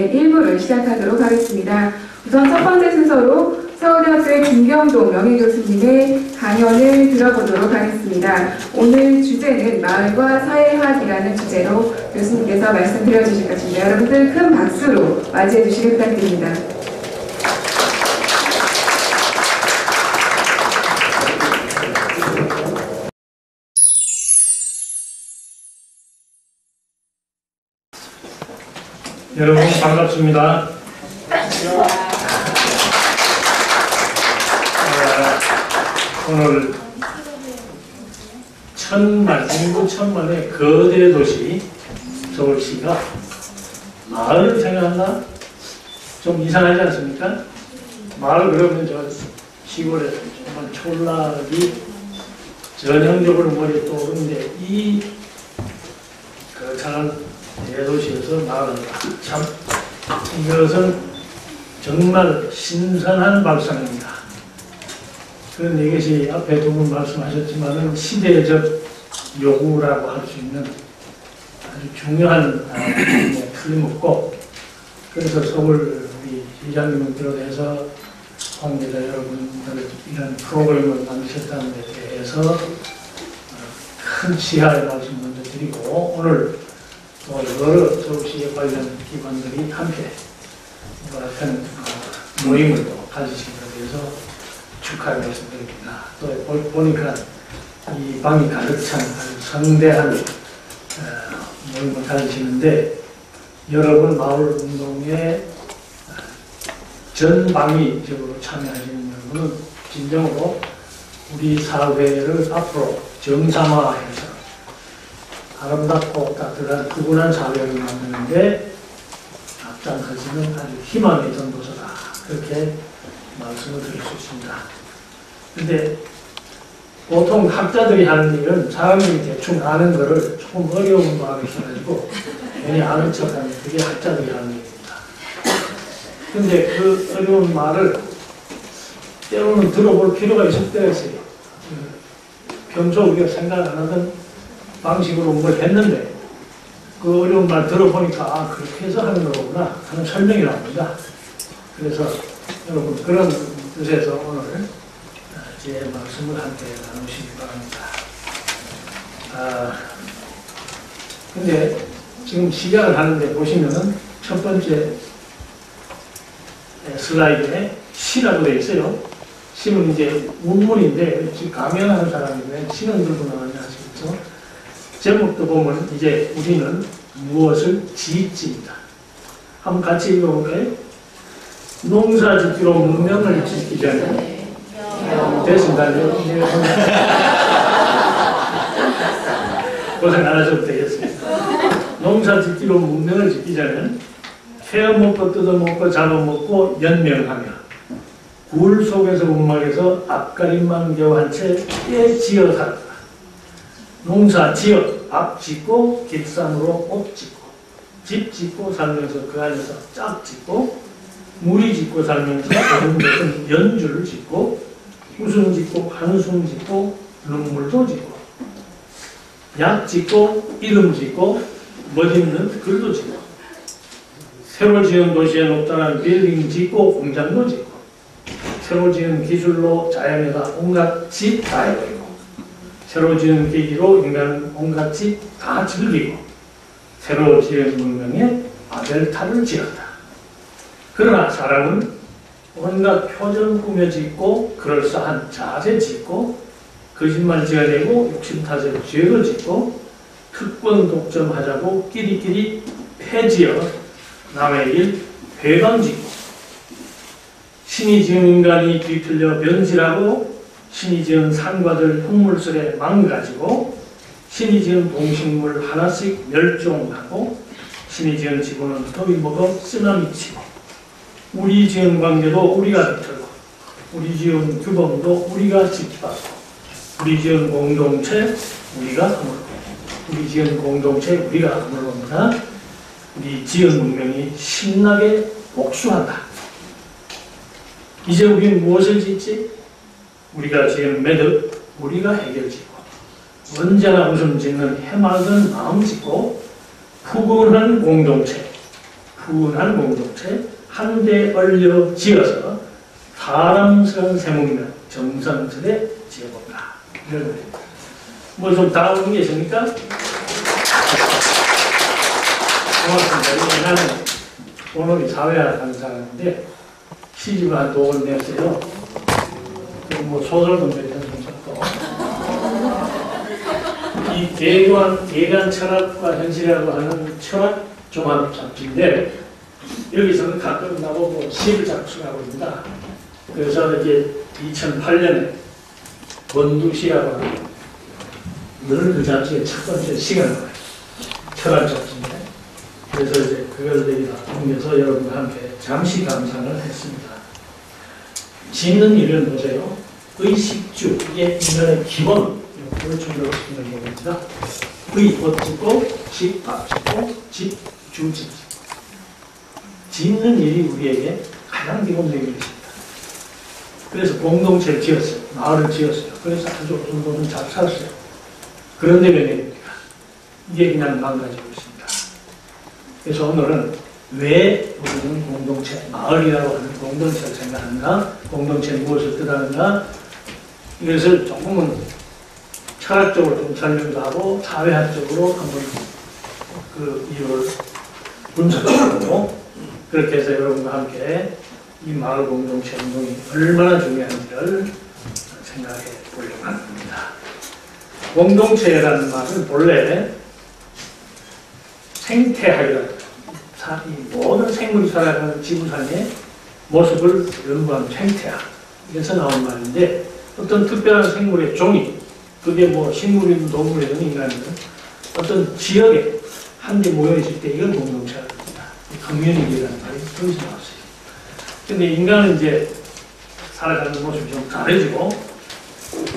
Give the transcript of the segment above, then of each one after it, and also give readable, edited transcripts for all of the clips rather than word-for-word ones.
네, 1부를 시작하도록 하겠습니다. 우선 첫 번째 순서로 서울대학교의 김경동 명예교수님의 강연을 들어보도록 하겠습니다. 오늘 주제는 마을과 사회학이라는 주제로 교수님께서 말씀 드려주실 것입니다. 여러분들 큰 박수로 맞이해 주시길 부탁드립니다. 여러분 반갑습니다. 오늘 인구 천만의 거대 도시 서울시가 마을을 생각한다? 좀 이상하지 않습니까? 마을 그러면 저 시골에서 정말 촌락이 전형적으로 머리에 떠오르는데 이 거창한 대도시에서 마을을 참 이것은 정말 신선한 발상입니다. 그런 이것이 앞에 두 분 말씀하셨지만은 시대적 요구라고 할 수 있는 아주 중요한 틀림없고, 그래서 서울 우리 시장님을 비롯해서 관계자 여러분들 이런 프로그램을 만드셨다는 데 대해서 큰 시하의 말씀 먼저 드리고, 오늘 또 여러 서울시에 관련 기관들이 함께 같은 모임을 또 가지신 것에 대해서 축하의 말씀드립니다. 또 보니까 이 방이 가득 찬 아주 성대한 모임을 가지시는데, 여러분 마을운동에 전방위적으로 참여하시는 여러분은 진정으로 우리 사회를 앞으로 정상화해서 아름답고 따뜻한 푸근한 사회를 만드는데 앞장서시는 아주 희망의 전도서다, 그렇게 말씀을 드릴 수 있습니다. 근데 보통 학자들이 하는 일은 사람이 대충 아는 거를 조금 어려운 말을 써가지고 괜히 아는 척하는, 그게 학자들이 하는 일입니다. 근데 그 어려운 말을 때로는 들어볼 필요가 있을 때가 있어요. 평소 우리가 생각 안 하던 방식으로 뭘 했는데 그 어려운 말 들어보니까 아, 그렇게 해서 하는 거구나 하는 설명이 나옵니다. 그래서 여러분 그런 뜻에서 오늘 제 말씀을 함께 나누시기 바랍니다. 근데 지금 시작을 하는데 보시면은 첫 번째 슬라이드에 시라고 되어 있어요. 시는 이제 문문인데 지금 강연하는 사람인데 시는 들고 나왔냐 하시겠죠? 제목도 보면 이제 우리는 무엇을 짓지입니다. 한번 같이 읽어볼까요? 농사 짓기로 문명을 짓기 전에 됐습니다. 고생 안 하셔도 되겠습니다. 농사 짓기로 문명을 짓기 전에 캐어먹고 뜯어먹고 잡아먹고 연명하며 굴 속에서 움막에서 앞가림만 겨우 한 채 떼지어 살았다. 농사 지어 밥 짓고 깃산으로 옷 짓고 집 짓고 살면서 그 안에서 짝 짓고 무리 짓고 살면서 어둠 연주를 짓고 웃음 짓고 한숨 짓고 눈물도 짓고 약 짓고 이름 짓고 멋있는 글도 짓고 새로 지은 도시에 높다란 빌딩 짓고 공장도 짓고 새로 지은 기술로 자연에다 온갖 짓 다 해버리고 새로 지은 기기로 인간은 온갖 짓 다 즐기고 새로 지은 문명에 아벨타를 지었다. 그러나 사람은 온갖 표정 꾸며 짓고 그럴싸한 자세 짓고 거짓말 지어내고 욕심 탓에 죄를 짓고 특권 독점하자고 끼리끼리 패지어 남의 일 회방 짓고 신이 지은 인간이 뒤틀려 변질하고 신이 지은 산과들 흙물설에 망가지고 신이 지은 동식물 하나씩 멸종하고 신이 지은 지구는 더위 먹어 쓰나미치고 우리 지은 관계도 우리가 뒤틀고 우리 지은 규범도 우리가 지키받고 우리 지은 공동체 우리가 허물고 우리 지은 공동체 우리가 허물고입니다. 우리 지은 문명이 신나게 복수한다. 이제 우리는 무엇을 짓지? 우리가 지은 매듭 우리가 해결짓고 언제나 웃음 짓는 해맑은 마음 짓고 푸근한 공동체 푸근한 공동체, 한데 얼려 지어서 사람스러운 세목이며 정성스레 지어본다. 이런 거예요. 뭐 좀 다운 게 있습니까? 고맙습니다. 나는 본업이 사회학 하는 사람인데 시집을 한 2권 냈어요. 뭐 소설도 몇 편 썼고. 이 대관 철학과 현실이라고 하는 철학 종합 잡지인데 여기서는 가끔 나보고 시를 자꾸 쓰라고 합니다. 그래서 이제 2008년에 원두시라고 하는 늘 그 잡지의 첫 번째 시가 나와요. 철학 잡지인데. 그래서 이제 그걸 여기다 통해서 여러분과 함께 잠시 감상을 했습니다. 짓는 일을 보세요. 의식주, 이게 인간의 기본, 이걸 충족을 짓는 겁니다. 의, 옷 짓고, 집, 밥 짓고, 집, 주, 집. 짓는 일이 우리에게 가장 기본적인 것입니다. 그래서 공동체를 지었어요. 마을을 지었어요. 그래서 아주 어떤 분은 잘 살았어요. 그런데 왜 됩니까? 이게 그냥 망가지고 있습니다. 그래서 오늘은 왜 우리는 공동체, 마을이라고 하는 공동체를 생각하는가, 공동체는 무엇을 뜻하는가, 이것을 조금은 철학적으로 좀 설명도 하고 사회학적으로 한번 그 이유를 분석해보고 그렇게 해서 여러분과 함께 이 마을 공동체 운동이 얼마나 중요한지를 생각해 보려고 합니다. 공동체라는 말은 본래 생태학이라는 이 모든 생물이 살아가는 지구상의 모습을 연구하는 생태학에서 나온 말인데 어떤 특별한 생물의 종이 그게 뭐 식물이든 동물이든 인간이든 어떤 지역에 한데 모여 있을 때 이걸 공동체라고 합니다. 커뮤니티라는 말이 거기서 나왔어요. 근데 인간은 이제 살아가는 모습이 좀 다르지고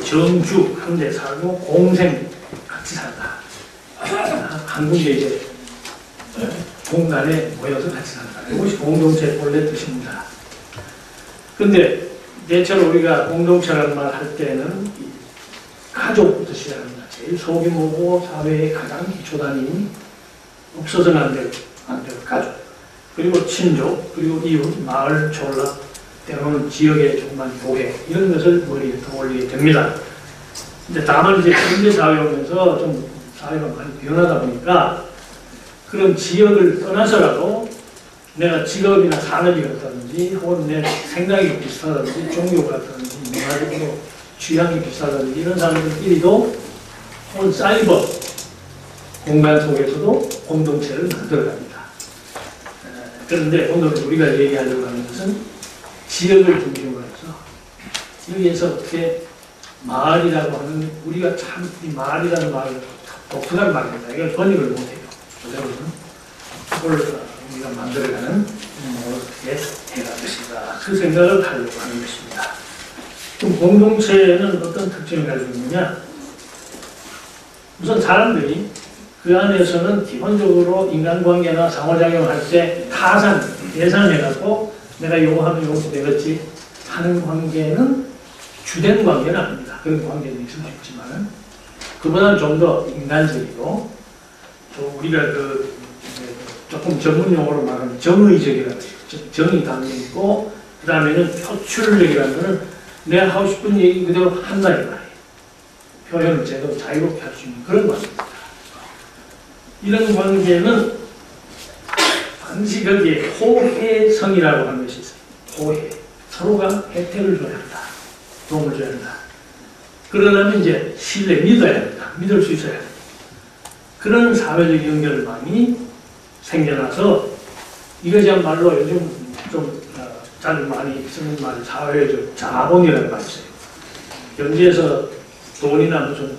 정주 한데 살고 공생 같이 산다. 한 군데 이제 공간에 모여서 같이 산다. 이것이 공동체의 본래 뜻입니다. 근데 대체로 우리가 공동체라는 말 할 때는 가족부터 시작합니다. 제일 소규모고 사회의 가장 기초단위인 없어서는 안 될 가족. 그리고 친족, 그리고 이웃, 마을, 졸라, 때로는 지역의 조그만 교회 이런 것을 머리에 떠올리게 됩니다. 근데 다만 이제 현대 사회에 오면서 좀 사회가 많이 변하다 보니까 그런 지역을 떠나서라도 내가 직업이나 산업이 같다든지 혹은 내 생각이 비슷하다든지 종교가 같다든지 문화적으로 취향이 비슷하다든지 이런 사람들끼리도 혹은 사이버 공간 속에서도 공동체를 만들어갑니다. 그런데 오늘 우리가 얘기하려고 하는 것은 지역을 중심으로 해서 여기에서 어떻게 마을이라고 하는 우리가 참 이 마을이라는 말을 독특한 말입니다. 이걸 번역을 못해요. 그래서는 그걸 우리가 만들어가는 어떻게 해야 것인가 그 생각을 하려고 하는 것입니다. 그럼 공동체는 어떤 특징을 가지고 있느냐? 우선 사람들이 그 안에서는 기본적으로 인간관계나 상호작용을 할 때 예산해갖고 내가 요거 하면 요거 되겠지 하는 관계는 주된 관계는 아닙니다. 그런 관계는 있을 수 있지만 그보다는 좀 더 인간적이고 또 우리가 조금 전문 용어로 말하면 정의적이라는 것이죠. 정이 담겨있고 그 다음에는 표출력이라는 것은 내가 하고 싶은 얘기 그대로 한다 이 말이에요. 표현을 제대로 자유롭게 할 수 있는 그런 관계입니다. 이런 관계는 반드시 거기에 호혜성이라고 하는 것이 있어요. 호혜. 서로가 혜택을 줘야 한다. 도움을 줘야 한다. 그러려면 이제 신뢰, 믿어야 한다. 믿을 수 있어야 한다. 그런 사회적 연결망이 생겨나서 이것이야말로 요즘 좀 잘 많이 쓰는 말 사회적 자본이라는 말이 있어요. 경제에서 돈이나 무슨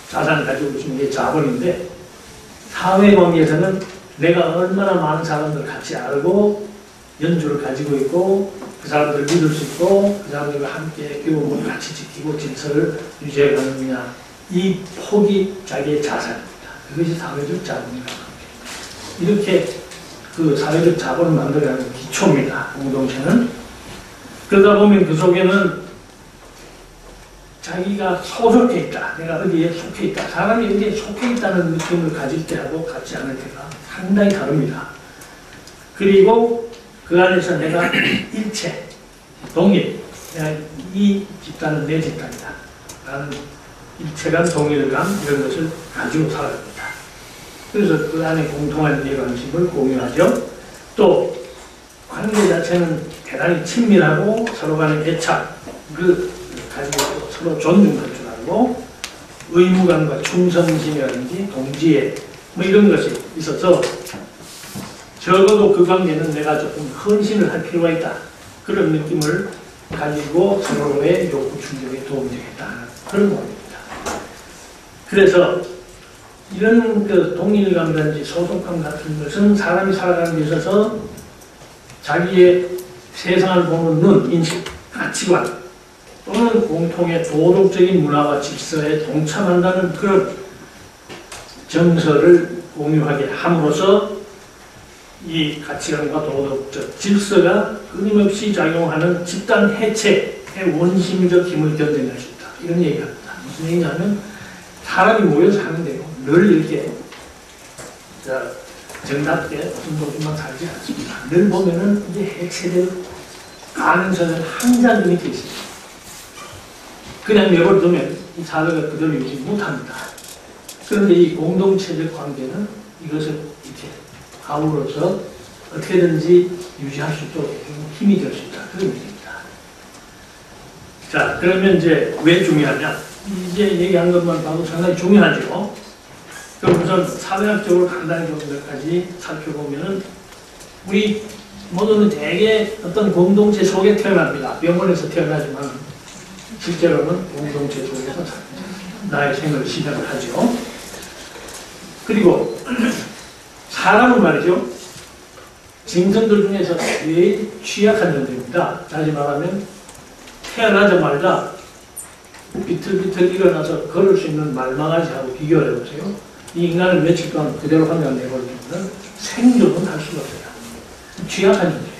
자산을 가지고 있는 게 자본인데 사회관계에서는 내가 얼마나 많은 사람들을 같이 알고 연주를 가지고 있고 그 사람들을 믿을 수 있고 그 사람들과 함께 교육을 같이 지키고 질서를 유지해 가느냐 이 폭이 자기의 자산입니다. 그것이 사회적 자본이라고 합니다. 이렇게 그 사회적 자본을 만들어가는 기초입니다. 공동체는. 그러다 보면 그 속에는 자기가 소속해 있다. 내가 어디에 속해 있다. 사람이 어디에 속해 있다는 느낌을 가질 때하고 같지 않을 때가 상당히 다릅니다. 그리고 그 안에서 내가 일체, 동일, 내가 이 집단은 내 집단이다 라는 일체감, 동일감 이런 것을 가지고 살아갑니다. 그래서 그 안에 공통한 이해관심을 공유하죠. 또 관계 자체는 대단히 친밀하고 서로 간의 애착을 가지고 서로 존중할 줄 알고 의무감과 충성심이라든지 동지애 뭐 이런 것이 있어서 적어도 그 관계는 내가 조금 헌신을 할 필요가 있다. 그런 느낌을 가지고 서로의 요구 충족에 도움이 되겠다. 그런 겁니다. 그래서 이런 그 동일감이라든지 소속감 같은 것은 사람이 살아가는 데 있어서 자기의 세상을 보는 눈, 인식, 가치관 또는 공통의 도덕적인 문화와 질서에 동참한다는 그런 정서를 공유하게 함으로써 이 가치관과 도덕적 질서가 끊임없이 작용하는 집단 해체의 원심적 힘을 견뎌낼 수 있다. 이런 얘기합니다. 무슨 얘기냐면 사람이 모여서 사는데요. 늘 이렇게 정답게 무슨 도시만 살지 않습니다. 늘 보면은 이게 해체될 가능성은 항상 밑에 있습니다. 그냥 내버려두면 이 사회가 그대로 유지 못합니다. 그런데 이 공동체적 관계는 이것을 이렇게 아우러서 어떻게든지 유지할 수 있도록 힘이 될 수 있다. 그런 얘기입니다. 자, 그러면 이제 왜 중요하냐? 이제 얘기한 것만 봐도 상당히 중요하죠. 그럼 우선 사회학적으로 간단히 좀 몇 가지 살펴보면은 우리 모두는 대개 어떤 공동체 속에 태어납니다. 병원에서 태어나지만 실제로는 공동체 속에서 나의 생을 시작을 하죠. 그리고 사람은 말이죠. 짐승들 중에서 제일 취약한 존재입니다. 다시 말하면 태어나자마자 비틀비틀 일어나서 걸을 수 있는 말망아지하고 비교를 해보세요. 이 인간을 며칠 동안 그대로 환경 내버려두면 생존은 할 수가 없어요. 취약한 존재예요.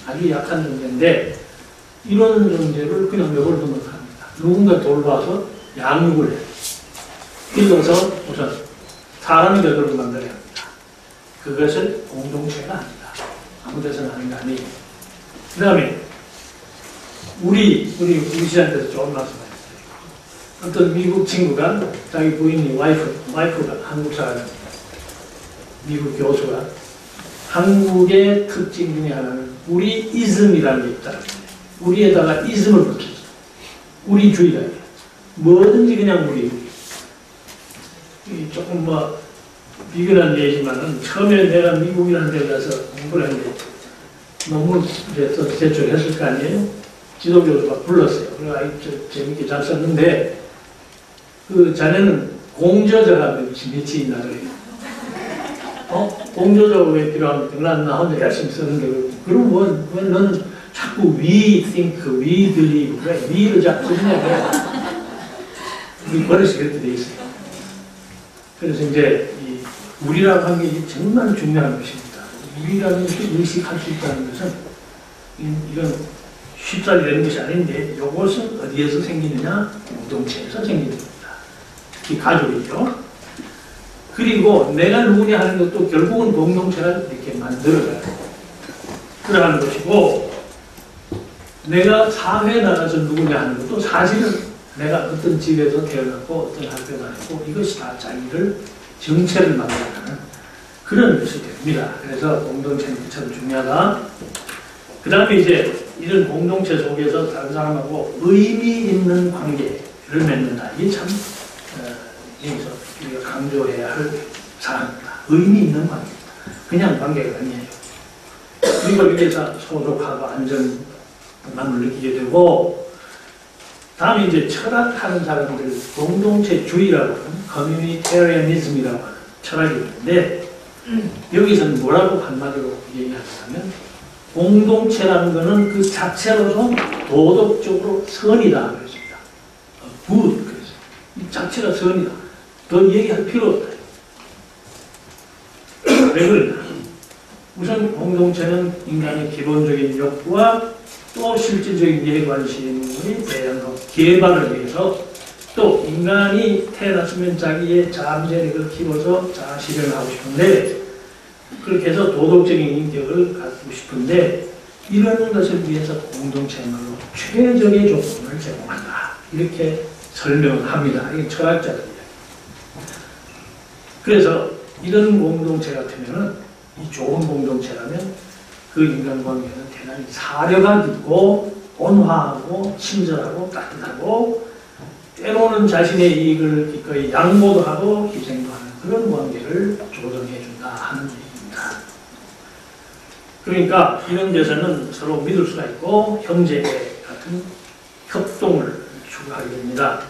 아주 약한 존재인데 이런 존재를 그냥 내버려두면 합니다. 누군가 돌봐서 양육을 해요. 길러서 우선 사람이 되도록 만들어야 합니다. 그것을 공동체가 아니다. 아무 데서나 하는 게 아니에요. 그 다음에 우리 시장에서 좋은 말씀하셨어요. 어떤 미국 친구가 자기 부인이 와이프가 한국 사람, 미국 교수가 한국의 특징 중에 하나는 우리이즘이라는 게 있다. 우리에다가 이즘을 붙였어. 우리주의다. 뭐든지 그냥 우리. 조금 뭐 비근한 예지만은 처음에 내가 미국이라는 데 가서 공부를 했는데 논문 제출했을 거 아니에요? 지도교수가 불렀어요. 그래서 아이 재밌게 잘 썼는데 그 자네는 공저자가 몇이 있나 그래요. 공저자가 왜 필요합니까? 나 혼자 열심히 쓰는데 그럼 왜 너는 자꾸 we think, we believe 왜 we를 자꾸 쓰느냐 우리 버릇이 그렇게 돼 있어요. 그래서 이제 이 우리라고 하는 게 정말 중요한 것입니다. 우리라는 것을 인식할 수 있다는 것은 이런 쉽사리 되는 것이 아닌데 이것은 어디에서 생기느냐? 공동체에서 생기는 겁니다. 특히 가족이죠. 그리고 내가 누구냐 하는 것도 결국은 공동체를 이렇게 만들어가요. 그러는 것이고 내가 사회에 나가서 누구냐 하는 것도 사실은 내가 어떤 집에서 태어났고 어떤 학교 다녔고 이것이 다 자기를 정체를 만들어가는 그런 것이 됩니다. 그래서 공동체는 참 중요하다. 그 다음에 이제 이런 공동체 속에서 다른 사람하고 의미 있는 관계를 맺는다. 이게 참 여기서 우리가 강조해야 할 사항입니다. 의미 있는 관계입니다. 그냥 관계가 아니에요. 그리고 여기서 소속하고 안정감을 느끼게 되고 다음에 이제 철학하는 사람들 공동체주의라고 하는 커뮤니테리아니즘이라고 하는 철학이 있는데 여기서는 뭐라고 한마디로 얘기하냐면 공동체라는 것은 그 자체로서 도덕적으로 선이다 그랬습니다. good 그래서 이 자체가 선이다. 더 얘기할 필요 없다. 왜 그러냐? 우선 공동체는 인간의 기본적인 욕구와 또 실질적인 이해관심의 대한 개발을 위해서 또 인간이 태어났으면 자기의 잠재력을 키워서 자아 실현하고 싶은데 그렇게 해서 도덕적인 인격을 갖고 싶은데 이런 것을 위해서 공동체야말로 최적의 조건을 제공한다. 이렇게 설명합니다. 이게 철학자들이에요. 그래서 이런 공동체 같으면은 이 좋은 공동체라면 그 인간관계는 대단히 사려가 깊고 온화하고 친절하고 따뜻하고 때로는 자신의 이익을 기꺼이 양보도 하고 희생도 하는 그런 관계를 조성해 준다 하는 얘기입니다. 그러니까 이런 데서는 서로 믿을 수가 있고 형제 같은 협동을 추구하게 됩니다.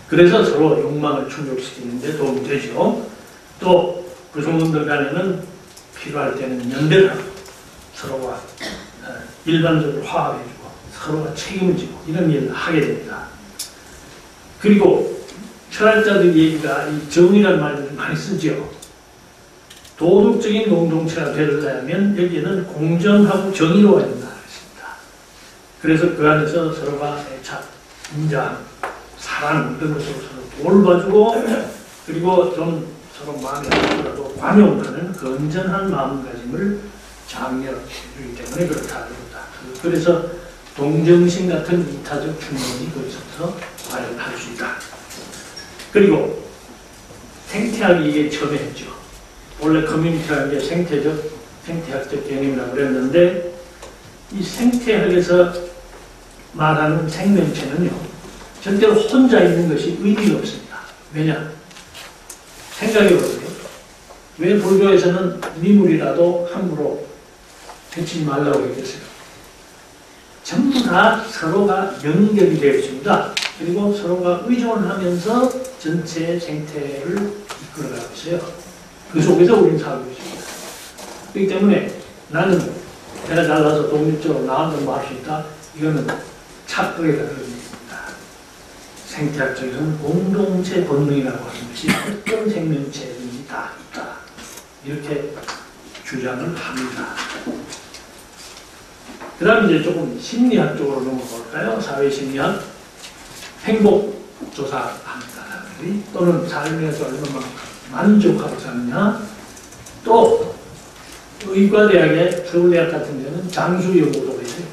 그래서 서로 욕망을 충족시키는 데 도움이 되죠. 또 구성원들 간에는 필요할 때는 연대를 하고 서로가 일반적으로 화합해주고 서로가 책임을 지고 이런 일을 하게 됩니다. 그리고 철학자들 얘기가 이 정의라는 말을 많이 쓰죠. 도덕적인 공동체가 되려면 여기에는 공정하고 정의로워야 된다 했습니다. 그래서 그 안에서 서로가 애착, 인자, 사랑 이런 것으로 서로 돌봐주고 그리고 좀 서로 마음에 들더라도 관용하는 건전한 마음가짐을 장려해주기 때문에 그렇다. 그래서 동정심 같은 이타적 충동이 거기서부터 발현할 수 있다. 그리고 생태학이 이게 처음에 했죠. 원래 커뮤니티라는 게 생태학적 개념이라고 그랬는데 이 생태학에서 말하는 생명체는요. 절대로 혼자 있는 것이 의미가 없습니다. 왜냐? 생각해보세요. 왜 불교에서는 미물이라도 함부로 해치지 말라고 했겠어요? 전부 다 서로가 연결이 되어 있습니다. 그리고 서로가 의존하면서 전체 생태를 이끌어가고 있어요. 그 속에서 우리는 살고 있습니다. 그렇기 때문에 나는 내가 잘나서 독립적으로 나 혼자 뭐 할 수 있다? 이거는 착각에 가는 얘기입니다. 생태학적에서는 공동체 본능이라고 하는 것이 어떤 생명체들이 다 있다. 이렇게 주장을 합니다. 그 다음 이제 조금 심리학 쪽으로 넘어볼까요? 사회심리학, 행복조사합니다. 또는 삶에서 얼마나 만족하고 사느냐. 또 의과대학의 서울대학 같은 데는 장수연구소가 있어요.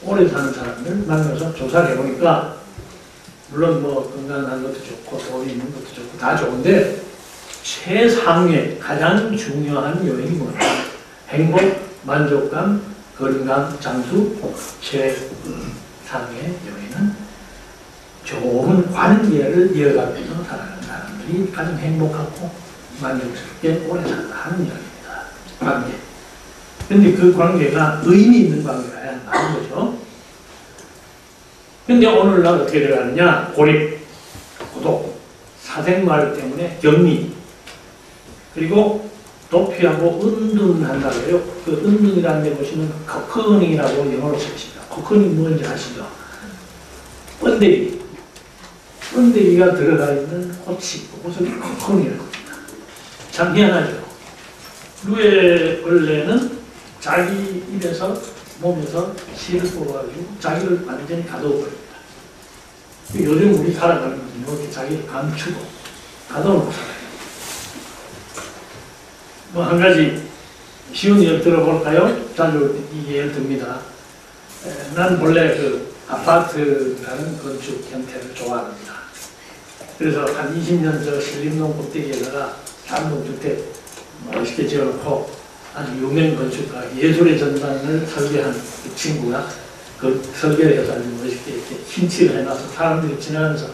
오래 사는 사람들 만나서 조사를 해보니까 물론 뭐 건강한 것도 좋고 돈이 있는 것도 좋고 다 좋은데 최상위 가장 중요한 요인이 뭐냐? 행복, 만족감, 건강, 장수, 최상위의 요인은 좋은 관계를 이어가면서 살아가는 사람들이 가장 행복하고 만족스럽게 오래 산다 하는 이야기입니다. 관계. 근데 그 관계가 의미 있는 관계가 나는 거죠. 근데 오늘날 어떻게 돼가느냐? 고립, 고독, 사생활 때문에 격리, 그리고 도피하고 은둔한다고 해요. 그 은둔이라는 데 보시면 코커닝이라고 영어로 쓰십니다. 코커닝 뭔지 아시죠? 번데기. 번데기가 들어가 있는 꽃이, 그것을 코커닝이라고 합니다. 참 희한하죠. 루에 원래는 자기 입에서 몸에서 실을 뽑아가지고 자기를 완전히 가둬버립니다. 요즘 우리 살아가는 것은 이렇게 자기를 감추고 가둬놓고 살아요. 뭐 한 가지 쉬운 예를 들어볼까요? 자주 이 예를 듭니다. 난 원래 그 아파트라는 건축 형태를 좋아합니다. 그래서 한 20년 저 신림동 꼭대기에다가 단독주택 멋있게 지어놓고 아주 유명 건축가 예술의 전당을 설계한 그 친구가 그 설계를 해서 아주 멋있게 이렇게 흰칠을 해놔서 사람들이 지나가면서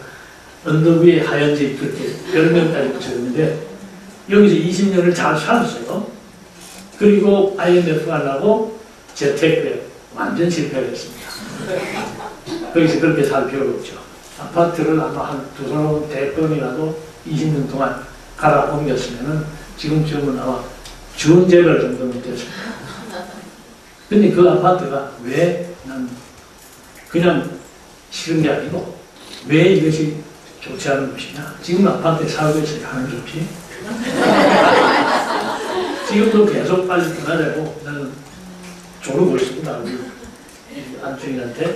언덕 위에 하얀 집 그렇게 별명까지 붙였는데 여기서 20년을 잘 살았어요. 그리고 IMF 하려고 재테크에 완전 실패를 했습니다. 거기서 그렇게 살 필요가 없죠. 아파트를 아마 한 두 사람 대건이라도 20년 동안 갈아 옮겼으면은 지금쯤은 아마 준재벌 정도는 됐습니다. 근데 그 아파트가 왜 난 그냥 싫은 게 아니고 왜 이것이 좋지 않은 것이냐. 지금 아파트에 살고 있어야 하는 좋지. 지금도 계속 빨리 떠나려고 나는 조르고 있습니다. 우리 안주인한테.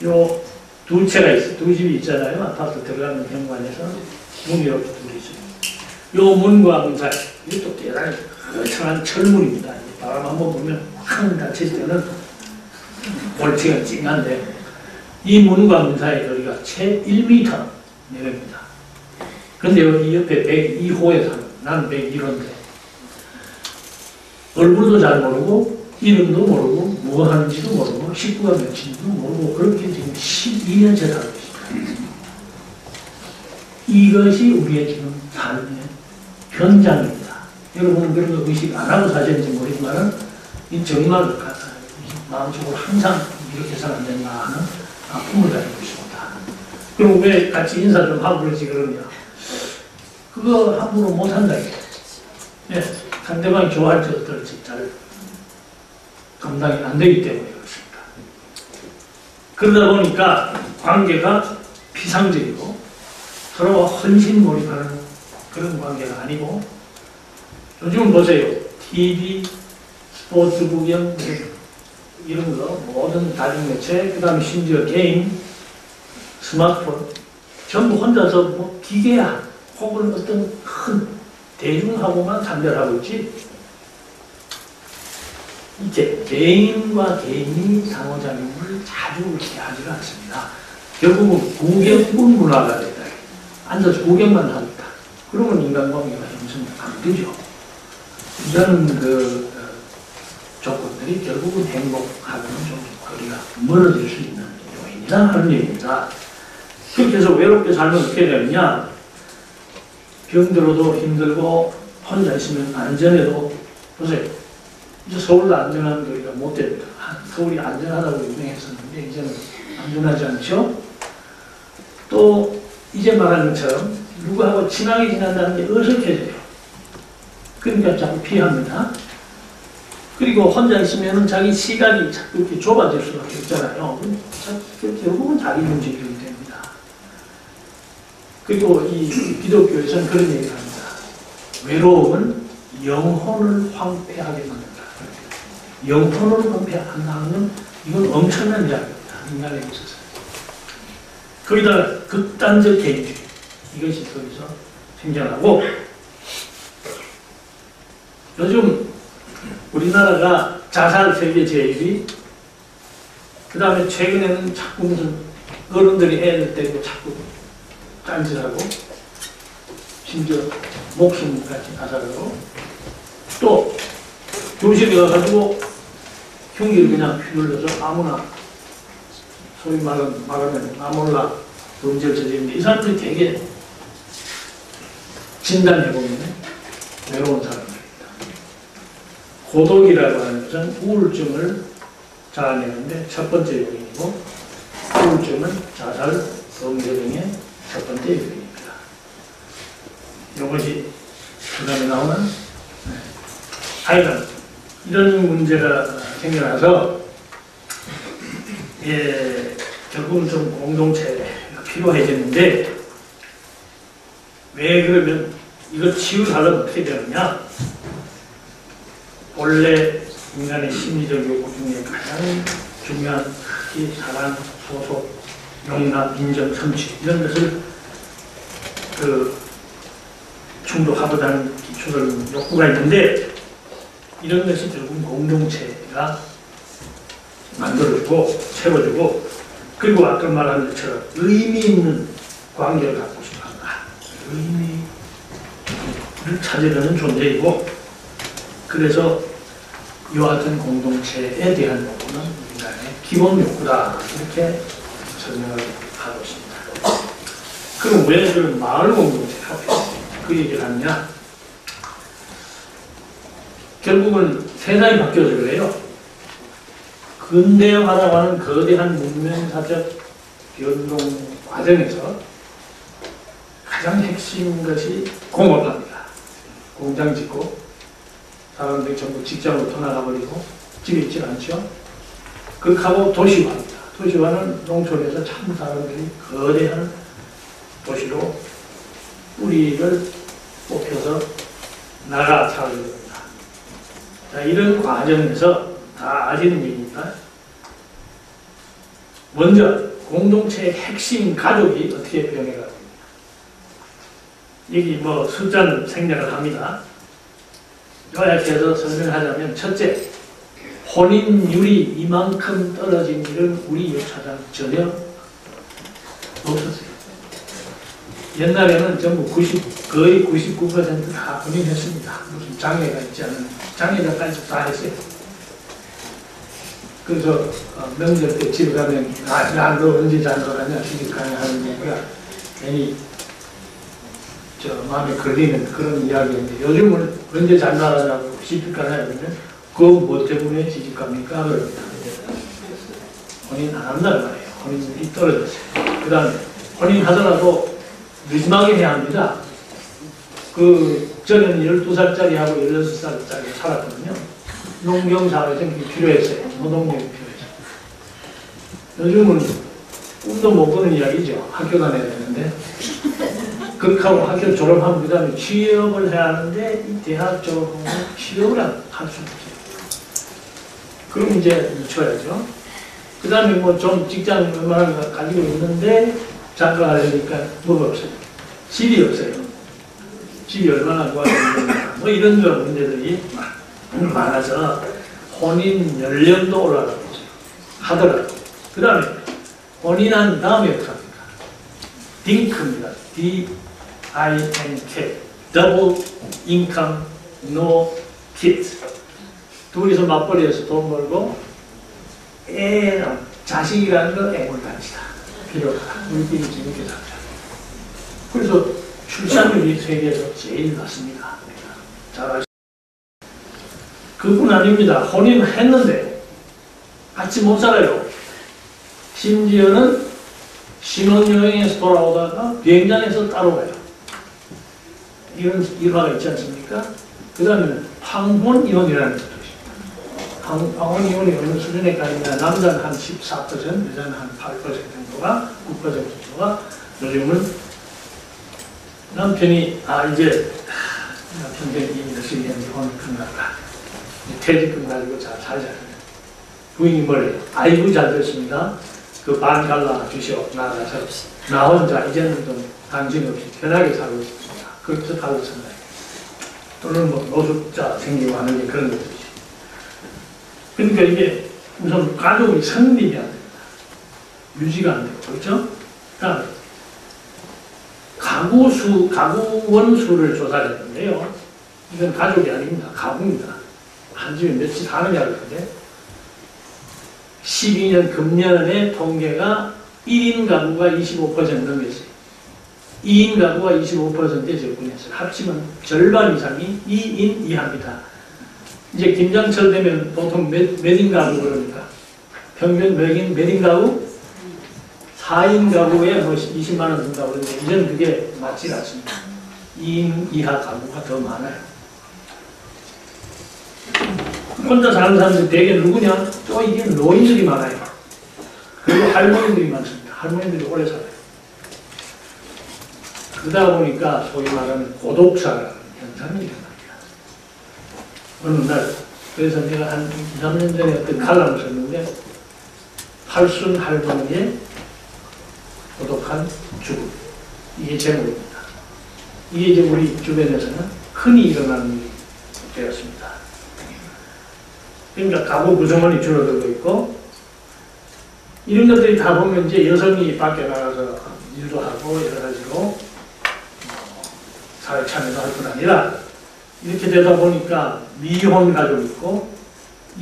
요 두 채가 있어요. 두 집이 있잖아요. 아파트 들어가는 현관에서 문이 이렇게 둘이 있어요. 요 문과 문사이, 이것도 대단히 거창한 철문입니다. 바람 한번 불면 확 닫힐 때는 골치가 찡한데, 이 문과 문사의 거리가 채 1m 내립니다. 근데 이 옆에 102호에 사는, 난 101호인데, 얼굴도 잘 모르고, 이름도 모르고, 뭐 하는지도 모르고, 식구가 몇인지도 모르고, 그렇게 지금 12년째 살고 있습니다. 이것이 우리의 지금 삶의 현장입니다. 여러분은 그런 거 의식 안 하고 사시는지 모르지만, 이 정말 마음속으로 항상 이렇게 해서는 안 된다 하는 아픔을 가지고 있습니다. 그럼 왜 같이 인사 좀 하고 그러지 그러냐? 그거 함부로 못한다 이게. 예, 상대방이 좋아할지 어떨지 잘 감당이 안 되기 때문에 그렇습니다. 그러다 보니까 관계가 피상적이고 서로가 헌신 몰입하는 그런 관계가 아니고, 요즘 보세요. TV, 스포츠 구경, 이런 거, 모든 다중매체, 그 다음에 심지어 게임, 스마트폰, 전부 혼자서 뭐 기계야, 혹은 어떤 큰 대중하고만 상대하고 있지, 이제 개인과 개인이 상호작용을 자주 그렇게 하지가 않습니다. 결국은 구경꾼 문화가 됐다. 앉아서 구경만 합니다. 그러면 인간관계가 형성이 안 되죠. 이런 조건들이 결국은 행복하고는 좀 거리가 멀어질 수 있는 요인이라 하는 얘기입니다. 그렇게 해서 외롭게 살면 어떻게 되느냐? 병들어도 힘들고 혼자 있으면 안전해도, 보세요. 이제 서울도 안전한 거리가 못 됩니다. 서울이 안전하다고 유명했었는데 이제는 안전하지 않죠? 또 이제 말한 것처럼 누구하고 친하게 지낸다는 게 어색해져요. 그러니까 자꾸 피합니다. 그리고 혼자 있으면 자기 시각이 자꾸 이렇게 좁아질 수밖에 없잖아요. 결국은 자기 문제이기 됩니다. 그리고 이 기독교에서는 그런 얘기를 합니다. 외로움은 영혼을 황폐하게 만든다. 영혼을 황폐한다는 이건 엄청난 이야기입니다. 인간에 있어서. 거기다가 극단적 개인주의, 이것이 거기서 생겨나고, 요즘 우리나라가 자살 세계 제1위, 그 다음에 최근에는 자꾸 무슨 어른들이 애를 때리고 자꾸 딴짓하고, 심지어 목숨까지 자살하고, 또 교실에 가가지고 흉기를 그냥 휘둘러서 아무나, 소위 말하면 아몰라 범죄를 저지르는데, 이 사람들이 되게 진단해보면 외로운 사람들입니다. 고독이라고 하는 것은 우울증을 자아내는데 첫 번째 요인이고, 우울증은 자살, 범죄 등의 첫 번째 요인입니다. 이것이 그 다음에 나오는, 하여간 이런 문제가 생겨나서 결국은 좀 공동체가 필요해졌는데, 왜 그러면 이걸 치유하려면 어떻게 되느냐? 본래 인간의 심리적 요구 중에 가장 중요한 특히 사랑, 소속, 용납, 인정, 성취 이런 것을 충족하고자 기초를 욕구가 있는데, 이런 것이 결국 공동체가 만들어주고 채워주고, 그리고 아까 말한 것처럼 의미 있는 관계를 갖고 싶어한다. 의미를 찾으려는 존재이고, 그래서 이와 같은 공동체에 대한 요구는 인간의 기본 욕구다. 이렇게 설명을 하고 있습니다. 그럼 왜 그런 마을 공동체가 그 얘기를 하느냐? 결국은 세상이 바뀌어서 그래요. 근대화라고 하는 거대한 문명사적 변동 과정에서 가장 핵심인 것이 공업합니다. 공장 짓고 사람들이 전부 직장으로 떠나가버리고 집에 있지 않죠. 그렇게 하고 도시화입니다. 도시화는 농촌에서 참 사람들이 거대한 도시로 뿌리를 뽑혀서 나가 살게 됩니다. 자, 이런 과정에서 다 아시는 얘기입니다. 먼저 공동체의 핵심 가족이 어떻게 변해가고 있느냐. 여기 뭐 숫자는 생략을 합니다. 요약해서 설명하자면 첫째, 혼인율이 이만큼 떨어진 일은 우리 유차장 전혀 없었어요. 옛날에는 전부 거의 99%다 혼인했습니다. 무슨 장애가 있지 않은 장애자까지 다 했어요. 그래서 명절 때 집에 가면 너 언제 장가가냐 시집가냐 하는 얘기가 괜히 마음에 걸리는 그런 이야기인데 요즘은 언제 장가가냐고 시집가냐 그러면 그거 뭐 때문에 시집갑니까? 그럽니다. 혼인 안 한다는 말이에요. 혼인율이 떨어졌어요. 그 다음에 혼인하더라도 늦지막이 해야 합니다. 저는 12살짜리하고 16살짜리 살았거든요. 농경사회생이 필요했어요. 노동력이 필요했어요. 요즘은 꿈도 못 꾸는 이야기죠. 학교 다녀야 되는데. 극하고 학교 졸업하면 그 다음에 취업을 해야 하는데 이 대학 졸업하면 취업을 할 수 없어요. 그럼 이제 늦춰야죠. 그 다음에 뭐 좀 직장 얼마나 가지고 있는데 장가하려니까 뭐가 없어요. 집이 없어요. 집이 얼마나 좋아졌는가. 뭐 이런 그런 문제들이 많아서 혼인 연령도 올라가고 있어요. 하더라도. 그 다음에 혼인한 다음에 어떻게 합니까? 딩크입니다. D-I-N-K. Double income, no kids. 둘이서 맞벌이해서 돈 벌고 자식이라는 건 애물단지다. 필요하다. 우리끼리 재밌게 살자. 그래서 출산율이 세계에서 제일 낮습니다. 잘 아시죠? 그뿐 아닙니다. 혼인했는데 같이 못 살아요. 심지어는 신혼여행에서 돌아오다가 비행장에서 따로 가요. 이런 일화가 있지 않습니까? 그 다음에 황혼이혼이라는 것도 있습니다. 황혼이혼이 어느 수준에 가느냐, 남자는 한 14%, 여자는 한 8% 정도가, 9% 정도가 요즘은 남편이 이제 남편이 열심히 이혼을 끝났다. 퇴직금 가지고 잘 살자. 부인이 뭐래요? 아이고 잘 됐습니다. 그 반 갈라 주시오. 나가서 나 혼자 이제는 좀 당신 없이 편하게 살고 있습니다. 그렇게 살고 있습니다. 또는 뭐 노숙자 생기고 하는 게 그런 것이지. 그러니까 이게 우선 가족이 성립이 안 됩니다. 유지가 안 되고 그렇죠? 그다음에 가구원 수를 조사했는데요. 이건 가족이 아닙니다. 가구입니다. 한 집에 며칠 사느냐 그러는데 12년 금년의 통계가 1인 가구가 25% 넘겼어요. 2인 가구가 25%에 접근했어요. 합치면 절반 이상이 2인 이하입니다. 이제 김장철 되면 보통 몇인 가구 그럽니까? 평균 몇인 가구? 4인 가구에 뭐 20만 원 든다고 그러는데 이제는 그게 맞지 않습니다. 2인 이하 가구가 더 많아요. 혼자 사는 사람들 대개 누구냐? 이게 노인들이 많아요. 그리고 할머니들이 많습니다. 할머니들이 오래 살아요. 그러다 보니까 소위 말하는 고독사라는 현상이 일어납니다. 어느 날, 그래서 내가 한 2, 3년 전에 어떤 칼럼을 썼는데 팔순 할머니의 고독한 죽음. 이게 제목입니다. 이게 이제 우리 주변에서는 흔히 일어나는 일이 되었습니다. 그러니까 가구 구성원이 줄어들고 있고 이런 것들이 다 보면 이제 여성이 밖에 나가서 일도 하고 여러 가지로 사회 참여도 할 뿐 아니라 이렇게 되다 보니까 미혼 가족이 있고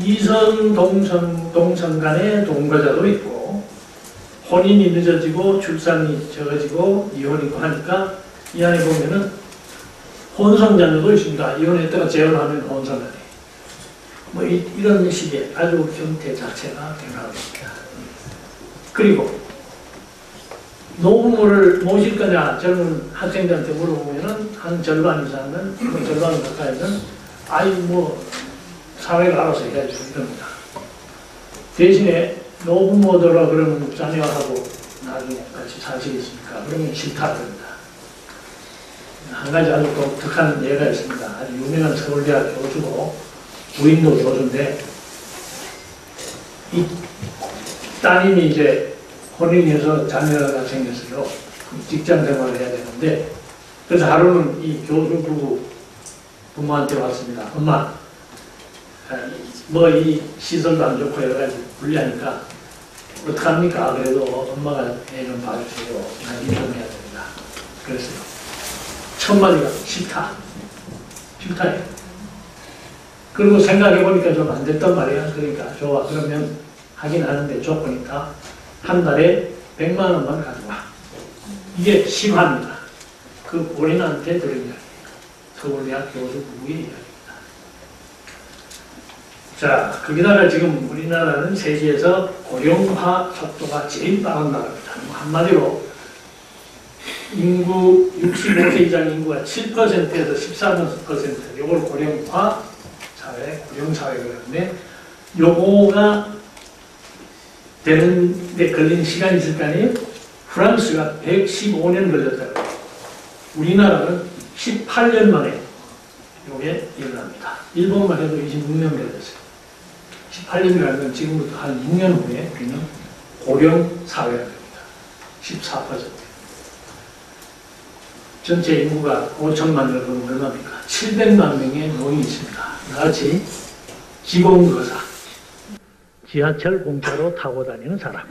이성 동성 간의 동거자도 있고 혼인이 늦어지고 출산이 적어지고 이혼이 있고 하니까 이 안에 보면은 혼성자녀도 있습니다. 이혼했다가 재혼하면 혼성자녀. 뭐 이런 식의 가족 형태 자체가 변화하고 있습니다. 그리고 노부모를 모실 거냐 젊은 학생들한테 물어보면은 한 절반 이상은 절반 가까이는 뭐 사회가 알아서 해야죠 이럽니다. 대신에 노부모더라 그러면 자녀하고 나중에 같이 사시겠습니까? 그러면 싫다 그럽니다. 한 가지 아주 독특한 예가 있습니다. 아주 유명한 서울대학 교수고 부인도 교수인데 이 따님이 이제 혼인해서 자녀가 생겼어요. 직장 생활을 해야 되는데 그래서 하루는 이 교수 부모한테 왔습니다. 엄마, 뭐 이 시설도 안 좋고 여러 가지 불리하니까 어떡합니까? 그래도 엄마가 애 좀 봐주세요. 난 인정해야 됩니다. 그랬어요. 첫 마디가 싫다예요. 그리고 생각해보니까 좀 안 됐단 말이야. 그러니까 좋아. 그러면 하긴 하는데 조건이 있다. 한 달에 100만 원만 가져와. 이게 심합니다. 그 본인한테 들은 이야기예요. 서울대학 교수 부부의 이야기입니다. 자, 거기다가 지금 우리나라는 세계에서 고령화 속도가 제일 빠른 나라입니다. 한마디로 인구 65세 이상 인구가 7%에서 13%, 이걸 고령화 사회, 고령사회가 그러는데 요거가 되는데 걸린 시간이 있을 거 아니에요? 프랑스가 115년 걸렸다고. 우리나라는 18년 만에 이게 일어납니다. 일본만 해도 26년 걸렸어요. 18년이라는 건 지금부터 한 6년 후에 우리는 고령 사회가 됩니다. 14%. 전체 인구가 5천만을 그러면 얼마입니까? 700만 명의 노인이 있습니다. 나같이 지공거사. 지하철 공짜로 타고 다니는 사람.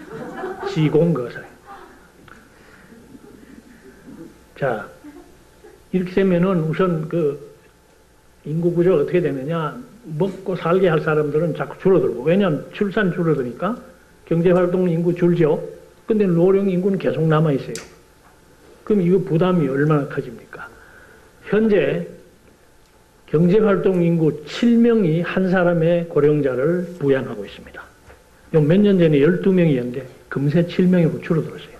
지공거사. 자, 이렇게 되면은 우선 그 인구 구조가 어떻게 되느냐. 먹고 살게 할 사람들은 자꾸 줄어들고. 왜냐하면 출산 줄어드니까 경제활동 인구 줄죠. 근데 노령 인구는 계속 남아있어요. 그럼 이거 부담이 얼마나 커집니까? 현재 경제활동 인구 7명이 한 사람의 고령자를 부양하고 있습니다. 몇 년 전에 12명이었는데 금세 7명으로 줄어들었어요.